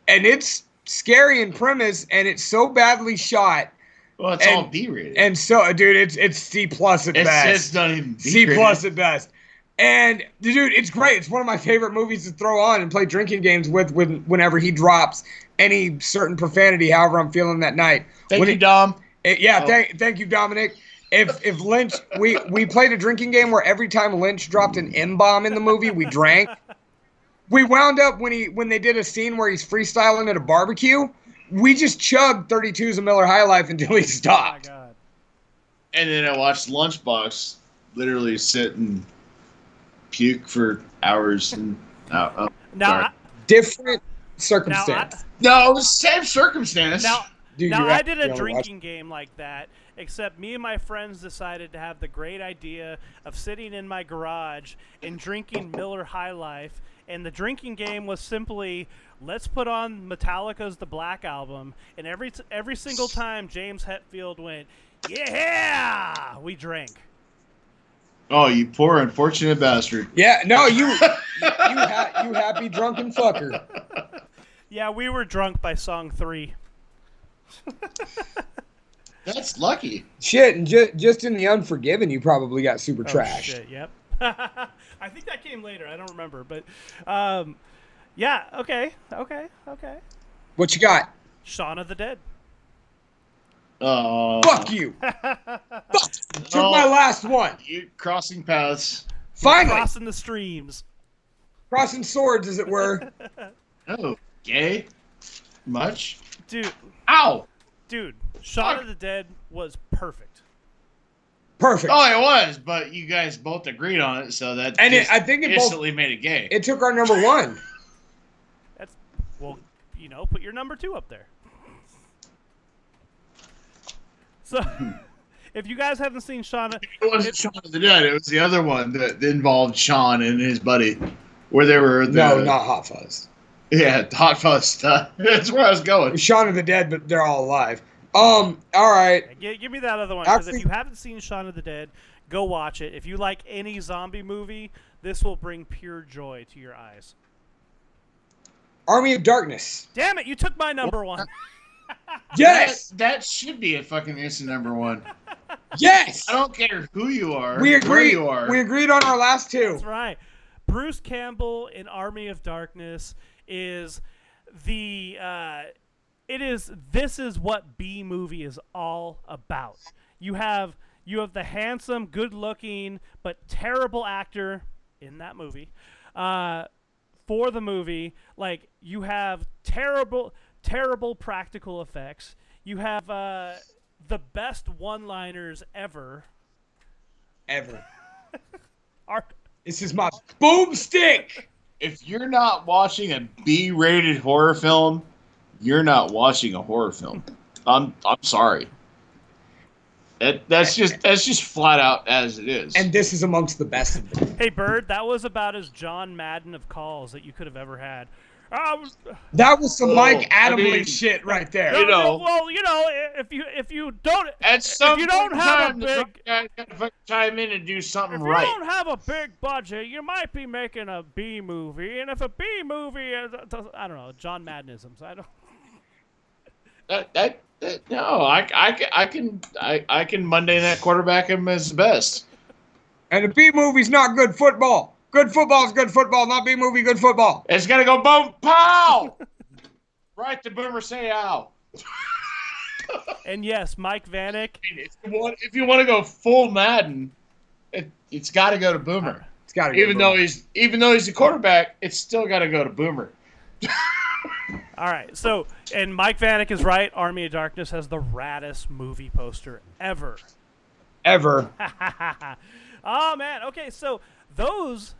[SPEAKER 2] And it's scary in premise, and it's so badly shot.
[SPEAKER 3] Well, it's all B-rated.
[SPEAKER 2] And so, dude, it's C+ at best.
[SPEAKER 3] It's not even
[SPEAKER 2] C+
[SPEAKER 3] B-rated.
[SPEAKER 2] at best. And, dude, it's great. It's one of my favorite movies to throw on and play drinking games with whenever he drops any certain profanity, however I'm feeling that night.
[SPEAKER 3] Thank you, Dom.
[SPEAKER 2] Thank you, Dominic. If Lynch, we played a drinking game where every time Lynch dropped an M-bomb in the movie, we drank. We wound up when they did a scene where he's freestyling at a barbecue, we just chugged 32s of Miller High Life until he stopped.
[SPEAKER 1] Oh my God.
[SPEAKER 3] And then I watched Lunchbox literally sit and puke for hours and
[SPEAKER 2] Different circumstance.
[SPEAKER 3] No, it was the same circumstance.
[SPEAKER 1] I did a drinking game like that, except me and my friends decided to have the great idea of sitting in my garage and drinking Miller High Life. And the drinking game was simply, let's put on Metallica's The Black Album, and every single time James Hetfield went, yeah, we drank.
[SPEAKER 3] Oh, you poor unfortunate bastard.
[SPEAKER 2] Yeah, no, you happy drunken fucker.
[SPEAKER 1] Yeah, we were drunk by song 3.
[SPEAKER 3] That's lucky.
[SPEAKER 2] Shit, and just in The Unforgiven, you probably got super trashed.
[SPEAKER 1] Shit, yep. I think that came later. I don't remember, but yeah. Okay.
[SPEAKER 2] What you got?
[SPEAKER 1] Shaun of the Dead.
[SPEAKER 2] Fuck you. Took my last one.
[SPEAKER 3] You crossing paths.
[SPEAKER 2] Finally,
[SPEAKER 1] Crossing the streams.
[SPEAKER 2] Crossing swords, as it were.
[SPEAKER 3] Oh, gay? Much?
[SPEAKER 1] Dude.
[SPEAKER 3] Ow!
[SPEAKER 1] Dude, Shaun of the Dead was perfect.
[SPEAKER 2] Perfect.
[SPEAKER 3] Oh, it was, but you guys both agreed on it, so that
[SPEAKER 2] I think it
[SPEAKER 3] instantly made it gay.
[SPEAKER 2] It took our number 1.
[SPEAKER 1] That's put your number 2 up there. So, if you guys haven't seen Shaun,
[SPEAKER 3] it wasn't Shaun of the Dead. It was the other one that involved Sean and his buddy, where they were.
[SPEAKER 2] No, not Hot Fuzz.
[SPEAKER 3] Yeah, Hot Fuzz stuff. That's where I was going.
[SPEAKER 2] Shaun of the Dead, but they're all alive. All right.
[SPEAKER 1] Give me that other one, because if you haven't seen Shaun of the Dead, go watch it. If you like any zombie movie, this will bring pure joy to your eyes.
[SPEAKER 2] Army of Darkness.
[SPEAKER 1] Damn it, you took my number 1.
[SPEAKER 2] Yes!
[SPEAKER 3] That should be a fucking instant number 1.
[SPEAKER 2] Yes!
[SPEAKER 3] I don't care who you are.
[SPEAKER 2] We agreed.
[SPEAKER 3] Where you are.
[SPEAKER 2] We agreed on our last 2.
[SPEAKER 1] That's right. Bruce Campbell in Army of Darkness is this is what B movie is all about. You have the handsome, good-looking, but terrible actor in that movie. For the movie, like, you have terrible practical effects. You have the best one-liners ever.
[SPEAKER 2] This is my boomstick.
[SPEAKER 3] If you're not watching a B-rated horror film, you're not watching a horror film. I'm sorry. That's just flat out as it is.
[SPEAKER 2] And this is amongst the best of them.
[SPEAKER 1] Hey, Bird, that was about as John Madden of calls that you could have ever had.
[SPEAKER 2] That was some Mike Adamle shit right there.
[SPEAKER 1] If you don't have a big
[SPEAKER 3] guy gotta chime in and do something
[SPEAKER 1] if
[SPEAKER 3] right.
[SPEAKER 1] you don't have a big budget, you might be making a B movie, and if a B movie is, I don't know, John Maddenisms. I don't.
[SPEAKER 3] No, I can Monday Night Quarterback him as the best.
[SPEAKER 2] And a B movie's not good football. Good football is good football, not B movie good football.
[SPEAKER 3] It's gonna go boom pow. Right to Boomer say ow.
[SPEAKER 1] And yes, Mike Vanek.
[SPEAKER 3] If you want to go full Madden, it's got to go to Boomer.
[SPEAKER 2] It's got to.
[SPEAKER 3] Even though he's a quarterback, it's still got to go to Boomer.
[SPEAKER 1] All right, so and Mike Vanek is right. Army of Darkness has the raddest movie poster ever. Oh man. Okay, so those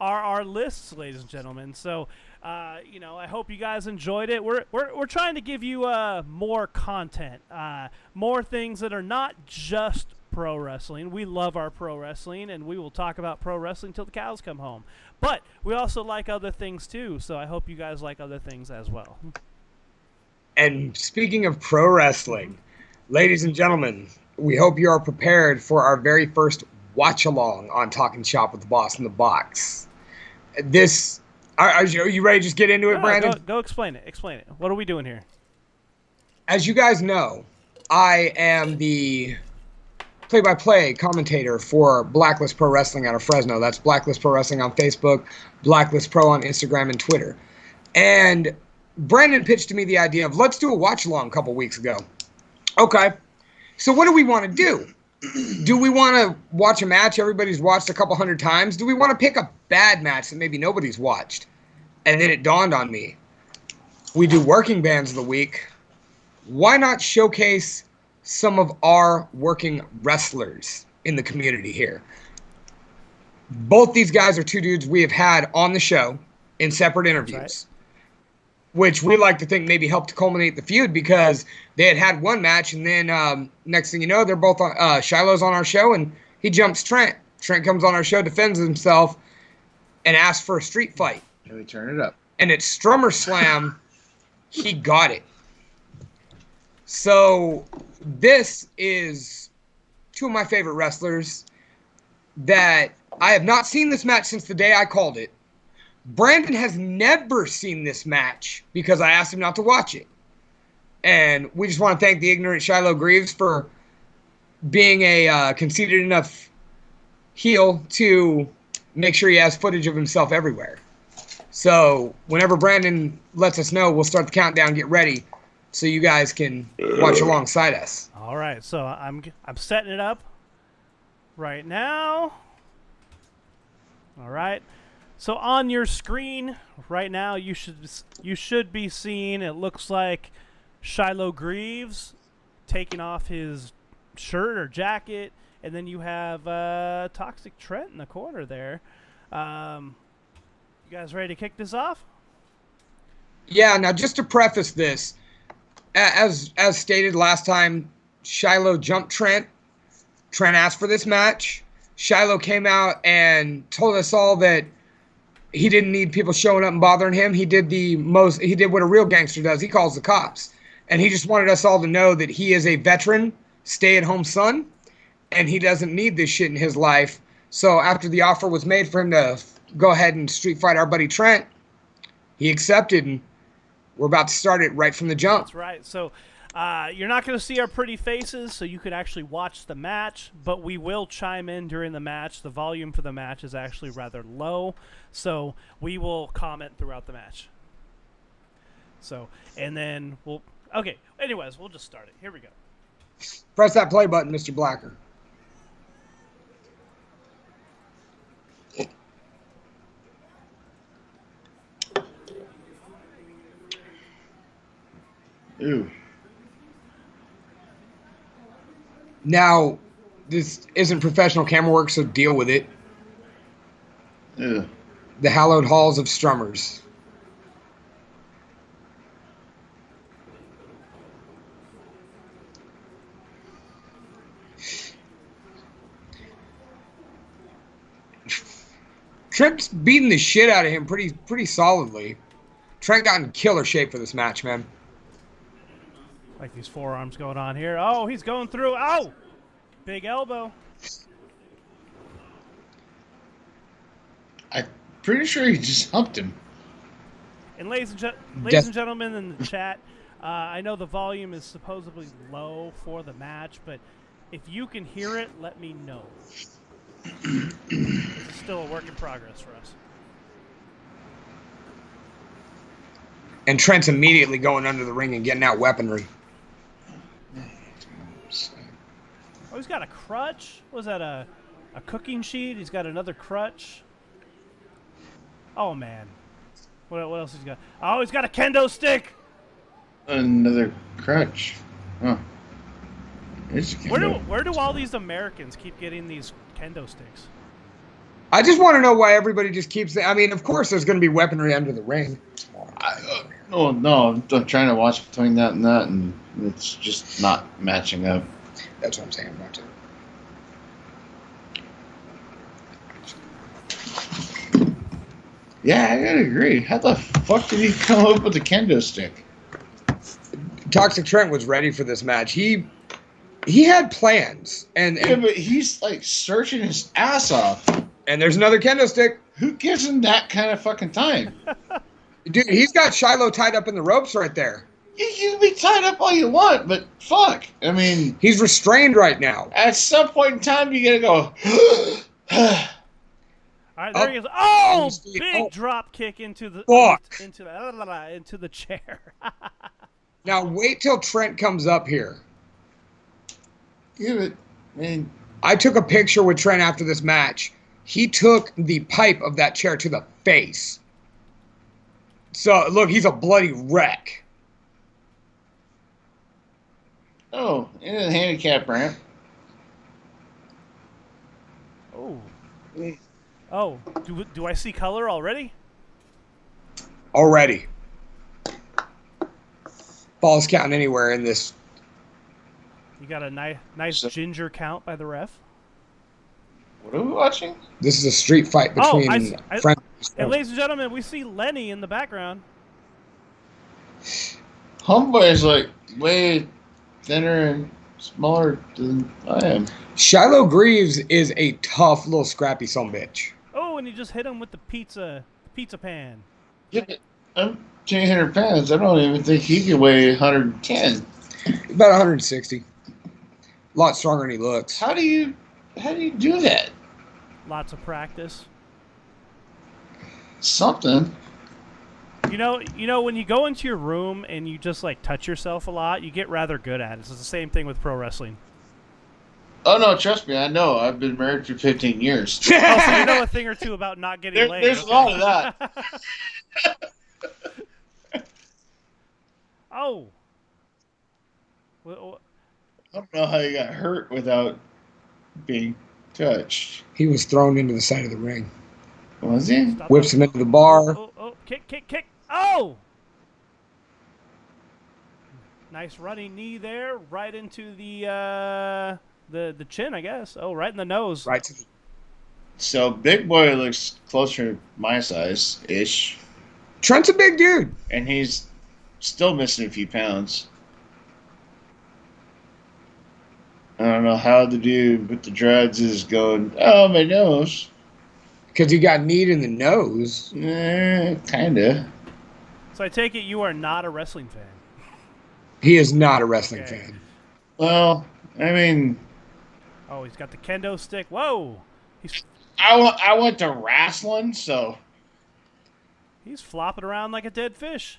[SPEAKER 1] are our lists, ladies and gentlemen. So, I hope you guys enjoyed it. We're trying to give you more content, more things that are not just pro wrestling. We love our pro wrestling, and we will talk about pro wrestling till the cows come home. But we also like other things too, so I hope you guys like other things as well.
[SPEAKER 2] And speaking of pro wrestling, ladies and gentlemen, we hope you are prepared for our very first watch-along on Talking Shop with the Boss in the Box. Are you ready to just get into it, Brandon?
[SPEAKER 1] Go explain it. Explain it. What are we doing here?
[SPEAKER 2] As you guys know, I am the play-by-play commentator for Blacklist Pro Wrestling out of Fresno. That's Blacklist Pro Wrestling on Facebook, Blacklist Pro on Instagram and Twitter. And Brandon pitched to me the idea of, let's do a watch-along a couple weeks ago. Okay. So what do we want to do? Do we want to watch a match everybody's watched a couple hundred times? Do we want to pick a bad match that maybe nobody's watched? And then it dawned on me. We do working bands of the week. Why not showcase some of our working wrestlers in the community here? Both these guys are two dudes we have had on the show in separate interviews. Right. Which we like to think maybe helped to culminate the feud, because they had one match, and then next thing you know, they're both on, Shiloh's on our show, and he jumps Trent. Trent comes on our show, defends himself, and asks for a street fight.
[SPEAKER 3] And we turn it up.
[SPEAKER 2] And at Strummer Slam, he got it. So this is two of my favorite wrestlers that I have not seen this match since the day I called it. Brandon has never seen this match because I asked him not to watch it. And we just want to thank the Ignorant Shiloh Greaves for being a conceited enough heel to make sure he has footage of himself everywhere. So whenever Brandon lets us know, we'll start the countdown, get ready, so you guys can watch alongside us.
[SPEAKER 1] All right, so I'm setting it up right now. All right. So on your screen right now, you should be seeing, it looks like Shiloh Greaves taking off his shirt or jacket, and then you have Toxic Trent in the corner there. You guys ready to kick this off?
[SPEAKER 2] Yeah. Now, just to preface this, as stated last time, Shiloh jumped Trent. Trent asked for this match. Shiloh came out and told us all that he didn't need people showing up and bothering him. He did what a real gangster does. He calls the cops. And he just wanted us all to know that he is a veteran, stay-at-home son, and he doesn't need this shit in his life. So after the offer was made for him to go ahead and street fight our buddy Trent, he accepted, and we're about to start it right from the jump.
[SPEAKER 1] That's right. So you're not going to see our pretty faces, so you can actually watch the match, but we will chime in during the match. The volume for the match is actually rather low, so we will comment throughout the match. So, and then we'll... Okay, anyways, we'll just start it. Here we go.
[SPEAKER 2] Press that play button, Mr. Blacker.
[SPEAKER 3] Ew.
[SPEAKER 2] Now, this isn't professional camera work, so deal with it.
[SPEAKER 3] Ew.
[SPEAKER 2] The hallowed halls of Strummers. Trent's beating the shit out of him pretty solidly. Trent got in killer shape for this match, man.
[SPEAKER 1] Like these forearms going on here. Oh, he's going through. Ow! Big elbow.
[SPEAKER 3] I'm pretty sure he just humped him.
[SPEAKER 1] And ladies and gentlemen in the chat, I know the volume is supposedly low for the match, but if you can hear it, let me know. This is still a work in progress for us.
[SPEAKER 2] And Trent's immediately going under the ring and getting out weaponry.
[SPEAKER 1] Oh, he's got a crutch. Was that a cooking sheet? He's got another crutch. Oh, man. What else he's got? Oh, he's got a kendo stick.
[SPEAKER 3] Another crutch. Huh.
[SPEAKER 1] Where do all these Americans keep getting these kendo sticks?
[SPEAKER 2] I just want to know why everybody just keeps... I mean, of course there's going to be weaponry under the ring.
[SPEAKER 3] No, I'm trying to watch between that, and it's just not matching up.
[SPEAKER 2] That's what I'm saying about it.
[SPEAKER 3] Yeah, I gotta agree. How the fuck did he come up with the kendo stick?
[SPEAKER 2] Toxic Trent was ready for this match. He had plans, and
[SPEAKER 3] but he's like searching his ass off.
[SPEAKER 2] And there's another kendo stick.
[SPEAKER 3] Who gives him that kind of fucking time?
[SPEAKER 2] Dude, he's got Shiloh tied up in the ropes right there.
[SPEAKER 3] You can be tied up all you want, but fuck. I mean,
[SPEAKER 2] he's restrained right now.
[SPEAKER 3] At some point in time, you gotta go.
[SPEAKER 1] All right, there he goes. Oh, big drop kick into the into the chair.
[SPEAKER 2] Now wait till Trent comes up here.
[SPEAKER 3] Yeah, but man,
[SPEAKER 2] I took a picture with Trent after this match. He took the pipe of that chair to the face. So look, he's a bloody wreck.
[SPEAKER 3] Oh, in the handicap ramp.
[SPEAKER 1] Oh. Oh, do I see color already?
[SPEAKER 2] Already. Balls count anywhere in this.
[SPEAKER 1] You got a nice ginger count by the ref.
[SPEAKER 3] What are we watching?
[SPEAKER 2] This is a street fight between friends.
[SPEAKER 1] And ladies and gentlemen, we see Lenny in the background.
[SPEAKER 3] Homeboy is like way thinner and smaller than I am.
[SPEAKER 2] Shiloh Greaves is a tough little scrappy son-bitch.
[SPEAKER 1] Oh, and he just hit him with the pizza pan.
[SPEAKER 3] Yeah, I'm 200 pounds. I don't even think he can weigh 110.
[SPEAKER 2] About 160. A lot stronger than he looks.
[SPEAKER 3] How do you do that?
[SPEAKER 1] Lots of practice.
[SPEAKER 3] Something.
[SPEAKER 1] You know, when you go into your room and you just like touch yourself a lot, you get rather good at it. It's the same thing with pro wrestling.
[SPEAKER 3] Oh no, trust me, I know. I've been married for 15 years.
[SPEAKER 1] Oh, so you know a thing or two about not getting laid.
[SPEAKER 3] There's a lot of that.
[SPEAKER 1] Oh.
[SPEAKER 3] I don't know how you got hurt without being touched.
[SPEAKER 2] He was thrown into the side of the ring.
[SPEAKER 3] Was he?
[SPEAKER 2] Whips him into the bar.
[SPEAKER 1] Oh, kick. Oh! Nice running knee there, right into the chin, I guess. Oh, right in the nose.
[SPEAKER 2] Right to the...
[SPEAKER 3] So Big Boy looks closer to my size-ish.
[SPEAKER 2] Trent's a big dude.
[SPEAKER 3] And he's still missing a few pounds. I don't know how the dude with the dreads is going, oh, my nose.
[SPEAKER 2] Because he got kneed in the nose.
[SPEAKER 3] Kinda.
[SPEAKER 1] So I take it you are not a wrestling fan.
[SPEAKER 2] He is not a wrestling fan.
[SPEAKER 3] Well, I mean...
[SPEAKER 1] Oh, he's got the kendo stick. Whoa!
[SPEAKER 3] I went to wrestling, so...
[SPEAKER 1] He's flopping around like a dead fish.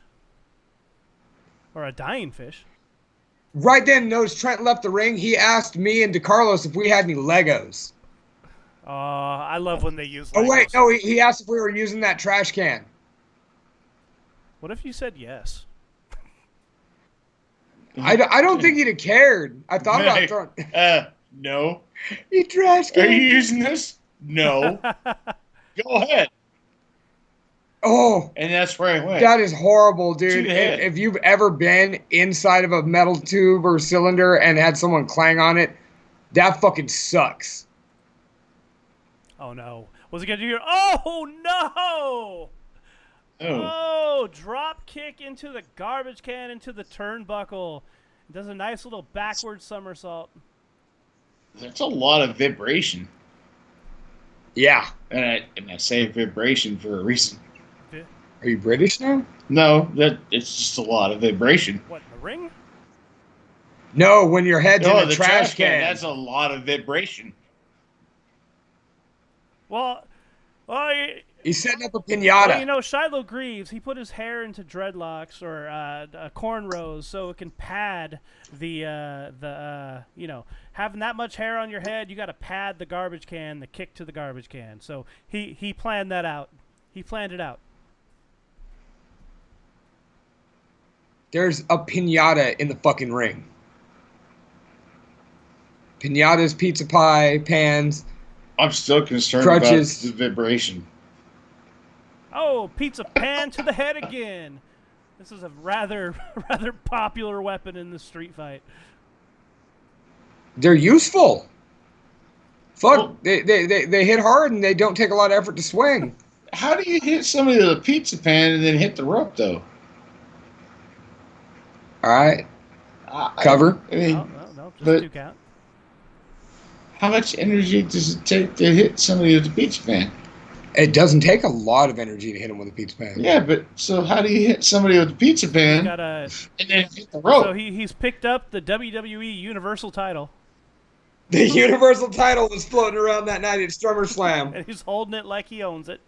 [SPEAKER 1] Or a dying fish.
[SPEAKER 2] Right then, notice Trent left the ring. He asked me and DeCarlos if we had any Legos.
[SPEAKER 1] I love when they use Legos.
[SPEAKER 2] Oh, wait. No, he asked if we were using that trash can.
[SPEAKER 1] What if you said yes?
[SPEAKER 2] I don't think he'd have cared. I thought about throwing...
[SPEAKER 3] No.
[SPEAKER 2] You trash can.
[SPEAKER 3] Are you using this? No. Go ahead.
[SPEAKER 2] Oh.
[SPEAKER 3] And that's where I went.
[SPEAKER 2] That is horrible, dude. If you've ever been inside of a metal tube or cylinder and had someone clang on it, that fucking sucks.
[SPEAKER 1] Oh, no. Was he going to do... Oh, no! Oh, drop kick into the garbage can, into the turnbuckle. Does a nice little backward somersault.
[SPEAKER 3] That's a lot of vibration.
[SPEAKER 2] Yeah.
[SPEAKER 3] And I say vibration for a reason.
[SPEAKER 2] Are you British now?
[SPEAKER 3] No, it's just a lot of vibration.
[SPEAKER 1] What, the ring?
[SPEAKER 2] No, when your head's in the trash can.
[SPEAKER 3] That's a lot of vibration.
[SPEAKER 1] Well,
[SPEAKER 2] he's setting up a pinata.
[SPEAKER 1] Well, you know, Shiloh Greaves, he put his hair into dreadlocks or cornrows so it can pad the you know, having that much hair on your head, you got to pad the garbage can, the kick to the garbage can. So he planned that out. He planned it out.
[SPEAKER 2] There's a pinata in the fucking ring. Pinatas, pizza pie, pans.
[SPEAKER 3] I'm still concerned
[SPEAKER 2] crutches.
[SPEAKER 3] about the vibration.
[SPEAKER 1] Oh, pizza pan to the head again. This is a rather popular weapon in the street fight.
[SPEAKER 2] They're useful. Fuck, well, they hit hard and they don't take a lot of effort to swing.
[SPEAKER 3] How do you hit somebody with a pizza pan and then hit the rope, though?
[SPEAKER 2] All right. Cover.
[SPEAKER 3] I mean,
[SPEAKER 1] No, just
[SPEAKER 3] but
[SPEAKER 1] 2 count.
[SPEAKER 3] how much energy does it take to hit somebody with a pizza pan?
[SPEAKER 2] It doesn't take a lot of energy to hit him with a pizza pan.
[SPEAKER 3] Yeah, but so how do you hit somebody with a pizza pan
[SPEAKER 1] Got a,
[SPEAKER 3] and then hit the rope?
[SPEAKER 1] so he's picked up the WWE Universal title,
[SPEAKER 2] The Universal title was floating around that night at SummerSlam.
[SPEAKER 1] and he's holding it like he owns it.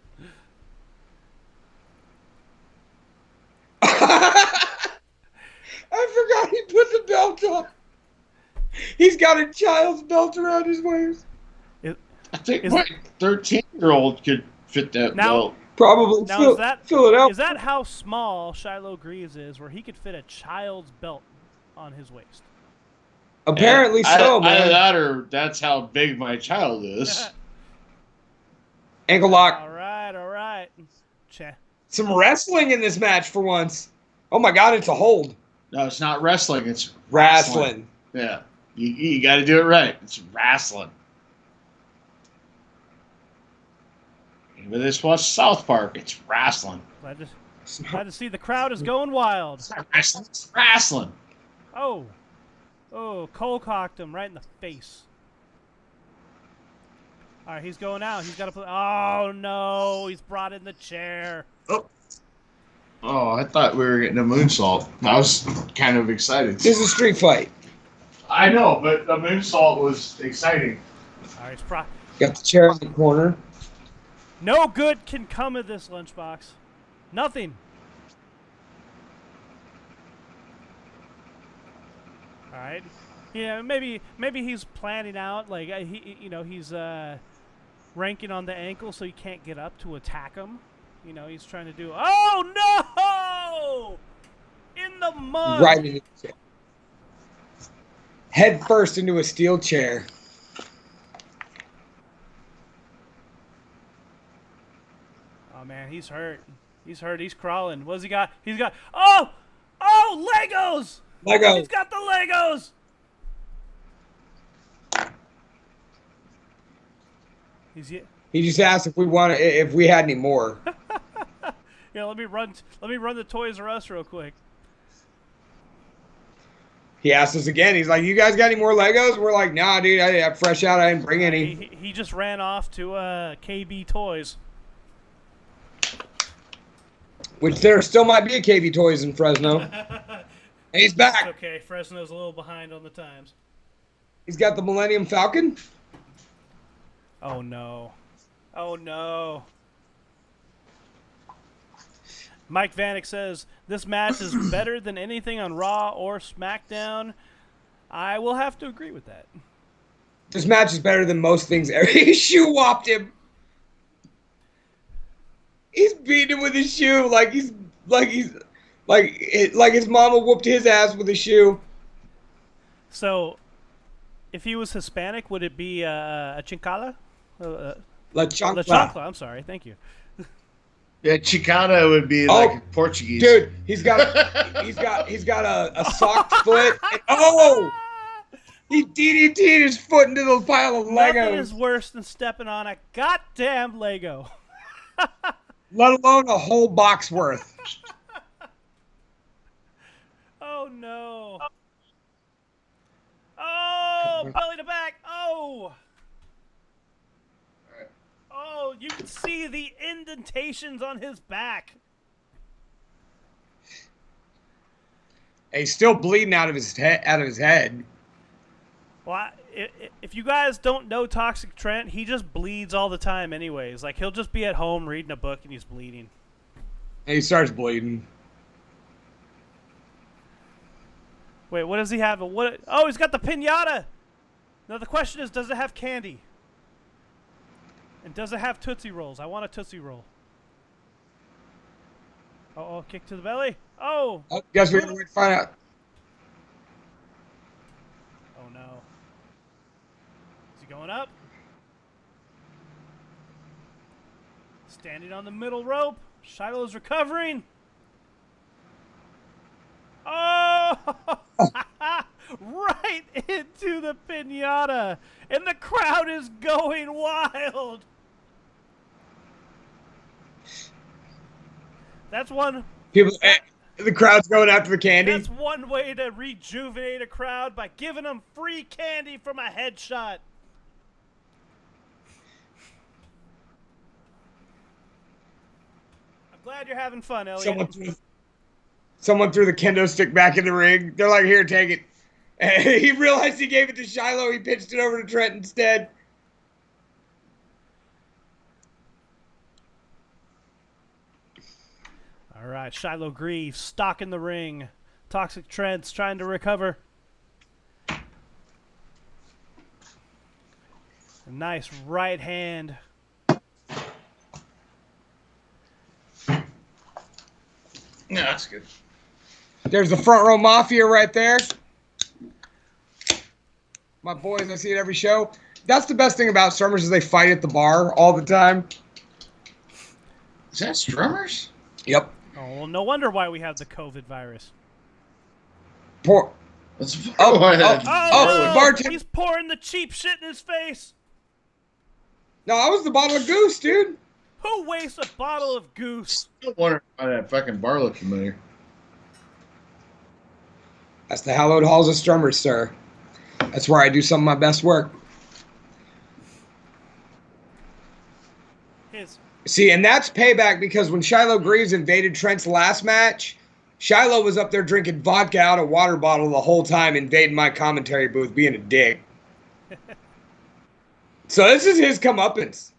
[SPEAKER 2] I forgot he put the belt on. He's got a child's belt around his waist.
[SPEAKER 3] I think my 13-year-old could fit that
[SPEAKER 1] Now-
[SPEAKER 3] belt.
[SPEAKER 2] Probably
[SPEAKER 1] Now
[SPEAKER 2] fill it out.
[SPEAKER 1] is that how small Shiloh Greaves is, where he could fit a child's belt on his waist?
[SPEAKER 2] Apparently
[SPEAKER 3] And
[SPEAKER 2] so,
[SPEAKER 3] Either
[SPEAKER 2] man.
[SPEAKER 3] that or that's how big my child is.
[SPEAKER 2] Ankle lock.
[SPEAKER 1] All right.
[SPEAKER 2] Some wrestling in this match for once. Oh my God, it's a hold.
[SPEAKER 3] No, it's not wrestling. It's
[SPEAKER 2] Wrestling.
[SPEAKER 3] Yeah. You got to do it right. It's wrestling. But this was South Park. It's wrestling.
[SPEAKER 1] Glad to see the crowd is going wild.
[SPEAKER 3] It's not wrestling. It's wrestling.
[SPEAKER 1] Oh, Cole cocked him right in the face. All right, he's going out. He's got to play. Oh no, he's brought in the chair.
[SPEAKER 3] Oh, I thought we were getting a moonsault. I was kind of excited.
[SPEAKER 2] This is a street fight.
[SPEAKER 3] I know, but the moonsault was exciting.
[SPEAKER 1] All right,
[SPEAKER 2] Got the chair in the corner.
[SPEAKER 1] no good can come of this lunchbox. Nothing. All right. Yeah, maybe he's planning out like he's ranking on the ankle so he can't get up to attack him. He's trying to do. Oh no! In the mud.
[SPEAKER 2] Right into the chair. Head first into a steel chair.
[SPEAKER 1] Oh man, he's hurt. He's hurt. He's crawling. What's he got? He's got. Oh, Legos!
[SPEAKER 2] Lego.
[SPEAKER 1] He's got the Legos.
[SPEAKER 2] He just asked if we had any more.
[SPEAKER 1] Yeah, let me run the Toys R Us real quick.
[SPEAKER 2] He asked us again. He's like, "You guys got any more Legos?" We're like, "Nah, dude. I'm fresh out. I didn't bring any."
[SPEAKER 1] He just ran off to KB Toys.
[SPEAKER 2] Which there still might be a KB Toys in Fresno. And he's back.
[SPEAKER 1] It's okay, Fresno's a little behind on the times.
[SPEAKER 2] He's got the Millennium Falcon.
[SPEAKER 1] Oh no. Oh no. Mike Vanek says, this match is better than anything on Raw or SmackDown. I will have to agree with that.
[SPEAKER 2] This match is better than most things ever. He shoe-whopped him. He's beating him with his shoe like his mama whooped his ass with a shoe.
[SPEAKER 1] So, if he was Hispanic, would it be a chincala?
[SPEAKER 2] La
[SPEAKER 1] La
[SPEAKER 2] chancla.
[SPEAKER 1] chancla, I'm sorry. Thank you.
[SPEAKER 3] Yeah, Chicana would be like Portuguese.
[SPEAKER 2] Dude, he's got a socked foot. And, he DDT'd his foot into the pile of Legos.
[SPEAKER 1] Nothing is worse than stepping on a goddamn Lego.
[SPEAKER 2] Let alone a whole box worth.
[SPEAKER 1] Oh no. Oh, belly to back. Oh. Oh, you can see the indentations on his back.
[SPEAKER 2] He's still bleeding out of his head.
[SPEAKER 1] Well, if you guys don't know Toxic Trent, he just bleeds all the time anyways. Like, he'll just be at home reading a book and he's bleeding.
[SPEAKER 2] And he starts bleeding.
[SPEAKER 1] Wait, what does he have? Oh, he's got the piñata. Now the question is, does it have candy? And does it have Tootsie Rolls? I want a Tootsie Roll. Oh, kick to the belly. Oh.
[SPEAKER 2] Guess we're going to find out.
[SPEAKER 1] Oh, no. Is he going up? Standing on the middle rope. Shiloh's recovering. Oh! Right into the piñata. And the crowd is going wild. That's one.
[SPEAKER 2] The crowd's going after the candy.
[SPEAKER 1] That's one way to rejuvenate a crowd, by giving them free candy from a headshot. I'm glad you're having fun, Elliot.
[SPEAKER 2] Someone threw the kendo stick back in the ring. They're like, here, take it. And he realized he gave it to Shiloh. He pitched it over to Trent instead.
[SPEAKER 1] All right, Shiloh Greaves stalking the ring. Toxic Trent's trying to recover. A nice right hand.
[SPEAKER 3] Yeah, that's good.
[SPEAKER 2] There's the front row mafia right there. My boys, I see it every show. That's the best thing about Strummers is they fight at the bar all the time.
[SPEAKER 3] Is that Strummers?
[SPEAKER 2] Yep.
[SPEAKER 1] Oh, well, no wonder why we have the COVID virus.
[SPEAKER 2] Bartender.
[SPEAKER 1] He's pouring the cheap shit in his face.
[SPEAKER 2] No, that was the bottle of Goose, dude.
[SPEAKER 1] Who wastes a bottle of Goose?
[SPEAKER 3] Still wondering why that fucking bar looked familiar.
[SPEAKER 2] That's the hallowed halls of Strummers, sir. That's where I do some of my best work. See, and that's payback because when Shiloh Greaves invaded Trent's last match, Shiloh was up there drinking vodka out of a water bottle the whole time, invading my commentary booth, being a dick. So this is his comeuppance.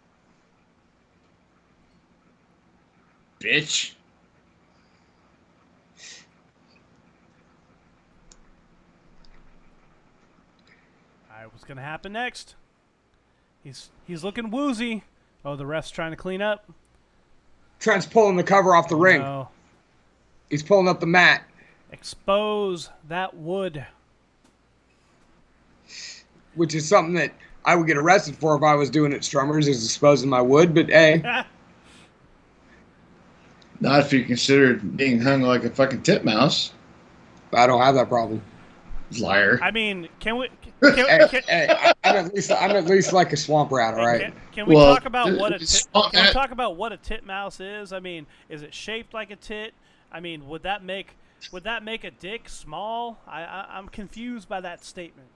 [SPEAKER 3] Bitch.
[SPEAKER 1] All right, what's gonna happen next? He's looking woozy. Oh, the ref's trying to clean up.
[SPEAKER 2] Trent's pulling the cover off the ring.
[SPEAKER 1] No.
[SPEAKER 2] He's pulling up the mat.
[SPEAKER 1] Expose that wood.
[SPEAKER 2] Which is something that I would get arrested for if I was doing it, Strummers, is exposing my wood, but hey.
[SPEAKER 3] Not if you consider being hung like a fucking titmouse.
[SPEAKER 2] I don't have that problem.
[SPEAKER 3] Liar.
[SPEAKER 1] I mean, can we...
[SPEAKER 2] Hey, I'm at least like a swamp rat, all right?
[SPEAKER 1] Can we talk about what a titmouse is? I mean, is it shaped like a tit? I mean, would that make a dick small? I'm confused by that statement.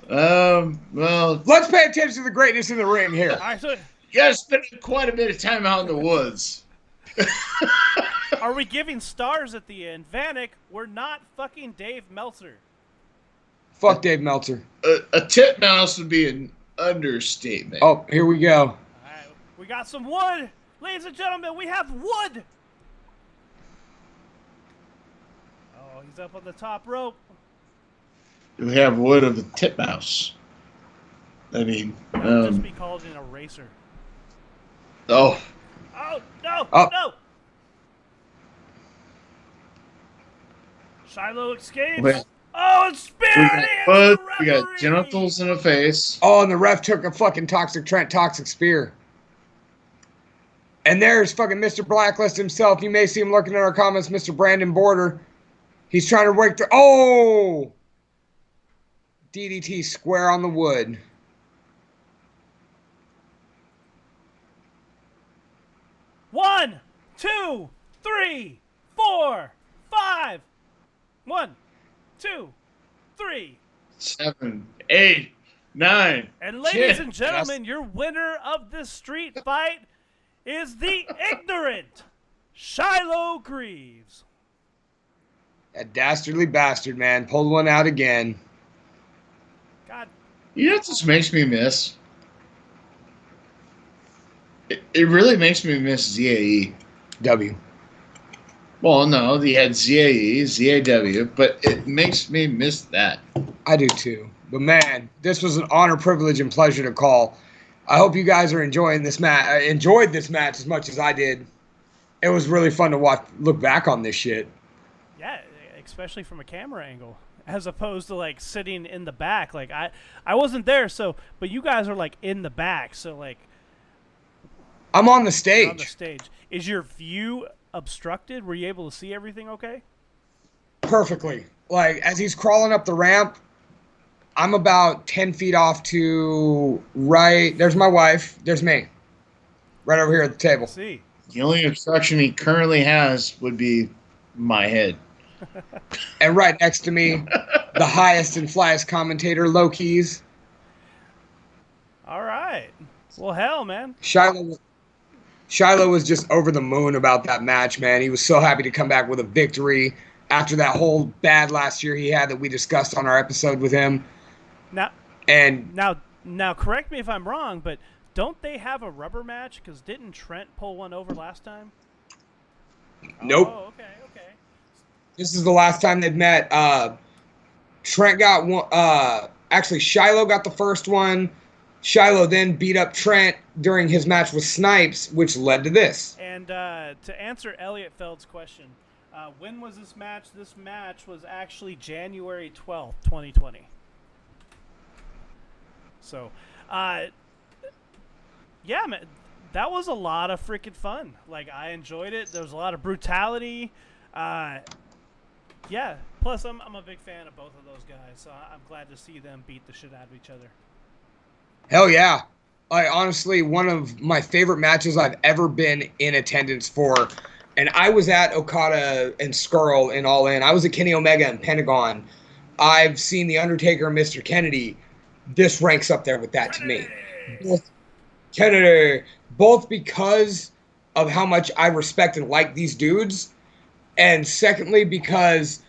[SPEAKER 3] Well,
[SPEAKER 2] let's pay attention to the greatness in the ring here.
[SPEAKER 1] All right, so,
[SPEAKER 3] you guys spent quite a bit of time out in the woods.
[SPEAKER 1] Are we giving stars at the end? Vanek, we're not fucking Dave Meltzer.
[SPEAKER 2] Fuck Dave Meltzer.
[SPEAKER 3] A titmouse would be an understatement.
[SPEAKER 2] Oh, here we go.
[SPEAKER 1] All right, we got some wood. Ladies and gentlemen, we have wood. Oh, he's up on the top rope.
[SPEAKER 3] We have wood of the titmouse. I mean,
[SPEAKER 1] That would just be called an eraser.
[SPEAKER 3] Oh.
[SPEAKER 1] Oh, no,
[SPEAKER 2] Oh.
[SPEAKER 1] no. Shiloh escapes.
[SPEAKER 3] Wait.
[SPEAKER 1] Oh, it's spear.
[SPEAKER 3] We got genitals in the face.
[SPEAKER 2] Oh, and the ref took a fucking Toxic Trent Toxic Spear. And there's fucking Mr. Blacklist himself. You may see him looking at our comments, Mr. Brandon Border. He's trying to break through. Oh! DDT square on the wood.
[SPEAKER 1] One, two, three, 4, 5. 1, 2, 3.
[SPEAKER 3] 7, 8, 9.
[SPEAKER 1] And ladies
[SPEAKER 3] 10.
[SPEAKER 1] and gentlemen, your winner of this street fight is the ignorant Shiloh Greaves.
[SPEAKER 2] That dastardly bastard, man. Pulled one out again.
[SPEAKER 1] God.
[SPEAKER 3] You know what this makes me miss? It really makes me miss ZAE.
[SPEAKER 2] W.
[SPEAKER 3] Well, no, they had ZAE, ZAW, but it makes me miss that.
[SPEAKER 2] I do too. But man, this was an honor, privilege, and pleasure to call. I hope you guys are enjoying this match. Enjoyed this match as much as I did. It was really fun to watch. Look back on this shit.
[SPEAKER 1] Yeah, especially from a camera angle, as opposed to like sitting in the back. Like I wasn't there, so but you guys are like in the back, so like.
[SPEAKER 2] I'm on the stage.
[SPEAKER 1] On the stage, is your view obstructed? Were you able to see everything okay?
[SPEAKER 2] Perfectly. Like, as he's crawling up the ramp, I'm about 10 feet off to right. There's my wife. There's me. Right over here at the table.
[SPEAKER 1] See.
[SPEAKER 3] The only obstruction he currently has would be my head.
[SPEAKER 2] And right next to me, the highest and flyest commentator, Low Keys.
[SPEAKER 1] All right. Well, hell, man.
[SPEAKER 2] Shiloh was just over the moon about that match, man. He was so happy to come back with a victory after that whole bad last year he had that we discussed on our episode with him.
[SPEAKER 1] Now, correct me if I'm wrong, but don't they have a rubber match? Because didn't Trent pull one over last time?
[SPEAKER 2] Nope.
[SPEAKER 1] Oh, okay.
[SPEAKER 2] This is the last time they've met. Trent got one. Actually, Shiloh got the first one. Shiloh then beat up Trent during his match with Snipes, which led to this.
[SPEAKER 1] And to answer Elliot Feld's question, when was this match? This match was actually January 12th, 2020. So, yeah, man, that was a lot of freaking fun. Like, I enjoyed it. There was a lot of brutality. Yeah, plus I'm a big fan of both of those guys, so I'm glad to see them beat the shit out of each other.
[SPEAKER 2] Hell yeah. Honestly, one of my favorite matches I've ever been in attendance for. And I was at Okada and Skrull in All In. I was at Kenny Omega and Pentagon. I've seen The Undertaker and Mr. Kennedy. This ranks up there with that to me. Kennedy. Both because of how much I respect and like these dudes. And secondly, because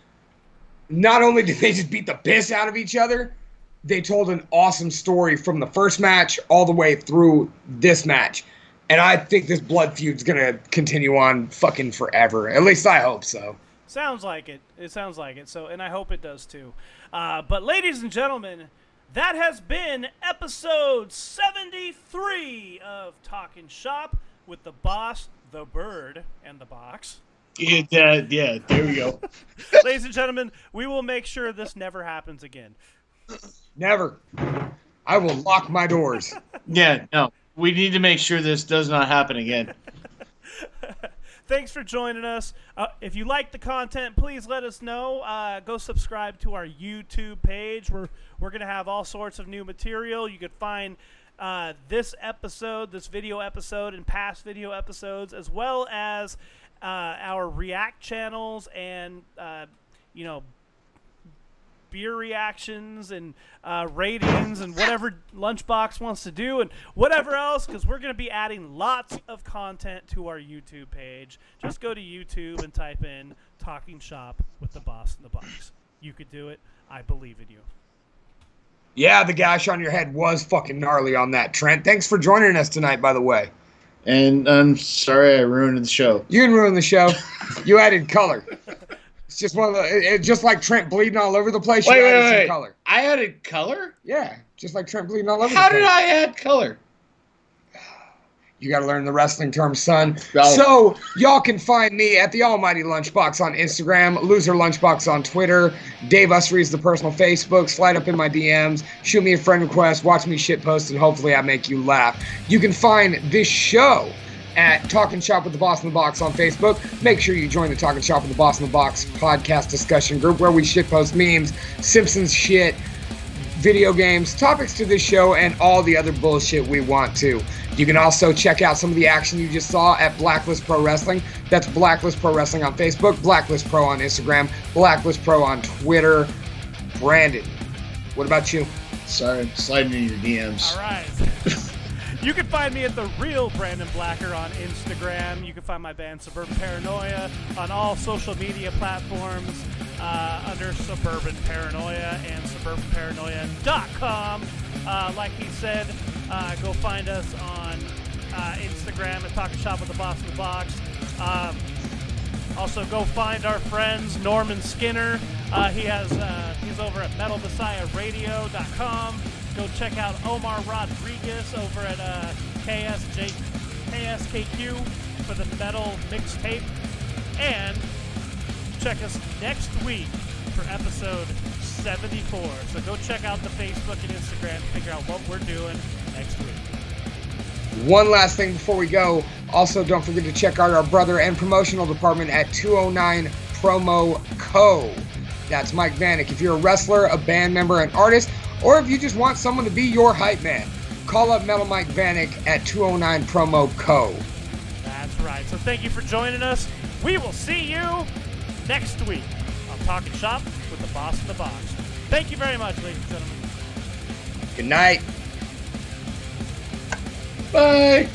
[SPEAKER 2] not only did they just beat the piss out of each other, they told an awesome story from the first match all the way through this match. And I think this blood feud's going to continue on fucking forever. At least I hope so.
[SPEAKER 1] Sounds like it. It sounds like it. So, and I hope it does too. But ladies and gentlemen, that has been episode 73 of Talking Shop with the Boss, the Bird, and the Box.
[SPEAKER 3] Yeah, there we go.
[SPEAKER 1] Ladies and gentlemen, we will make sure this never happens again.
[SPEAKER 2] Never. I will lock my doors.
[SPEAKER 3] Yeah, no. We need to make sure this does not happen again.
[SPEAKER 1] Thanks for joining us. If you like the content, please let us know. Go subscribe to our YouTube page. We're going to have all sorts of new material. You could find this video episode, and past video episodes, as well as our React channels and, beer reactions and ratings and whatever Lunchbox wants to do and whatever else, because we're going to be adding lots of content to our YouTube page. Just go to YouTube and type in Talking Shop with the Boss in the Box. You could do it. I believe in you.
[SPEAKER 2] Yeah, the gash on your head was fucking gnarly on that, Trent. Thanks for joining us tonight, by the way.
[SPEAKER 3] And I'm sorry I ruined the show.
[SPEAKER 2] You didn't ruin the show. You added color. It's just one of the, just like Trent bleeding all over the place.
[SPEAKER 3] Wait.
[SPEAKER 2] Some color.
[SPEAKER 3] I added color?
[SPEAKER 2] Yeah, just like Trent bleeding all over the place.
[SPEAKER 3] How did I add color?
[SPEAKER 2] You got to learn the wrestling terms, son.
[SPEAKER 3] Oh.
[SPEAKER 2] So, y'all can find me at the Almighty Lunchbox on Instagram, Loser Lunchbox on Twitter, Dave Usry's the personal Facebook. Slide up in my DMs, shoot me a friend request, watch me shitpost, and hopefully I make you laugh. You can find this show at Talking Shop with the Boss in the Box on Facebook. Make sure you join the Talking Shop with the Boss in the Box podcast discussion group where we shitpost memes, Simpsons shit, video games, topics to this show, and all the other bullshit we want to. You can also check out some of the action you just saw at Blacklist Pro Wrestling. That's Blacklist Pro Wrestling on Facebook, Blacklist Pro on Instagram, Blacklist Pro on Twitter. Brandon, what about you?
[SPEAKER 3] Sorry, I'm sliding in your DMs.
[SPEAKER 1] All right. You can find me at The Real Brandon Blacker on Instagram. You can find my band Suburban Paranoia on all social media platforms under Suburban Paranoia and SuburbanParanoia.com. Like he said, go find us on Instagram at Talking Shop with the Boss in the Box. Also, go find our friends Norman Skinner. He's over at MetalMessiahRadio.com. Go check out Omar Rodriguez over at KSKQ for the metal mixtape. And check us next week for episode 74. So go check out the Facebook and Instagram to figure out what we're doing next week.
[SPEAKER 2] One last thing before we go. Also, don't forget to check out our brother and promotional department at 209 Promo Co. That's Mike Vanek. If you're a wrestler, a band member, an artist, or if you just want someone to be your hype man, call up Metal Mike Vanek at 209 Promo Co.
[SPEAKER 1] That's right. So thank you for joining us. We will see you next week on Talking Shop with the Boss in the Box. Thank you very much, ladies and gentlemen.
[SPEAKER 2] Good night.
[SPEAKER 3] Bye.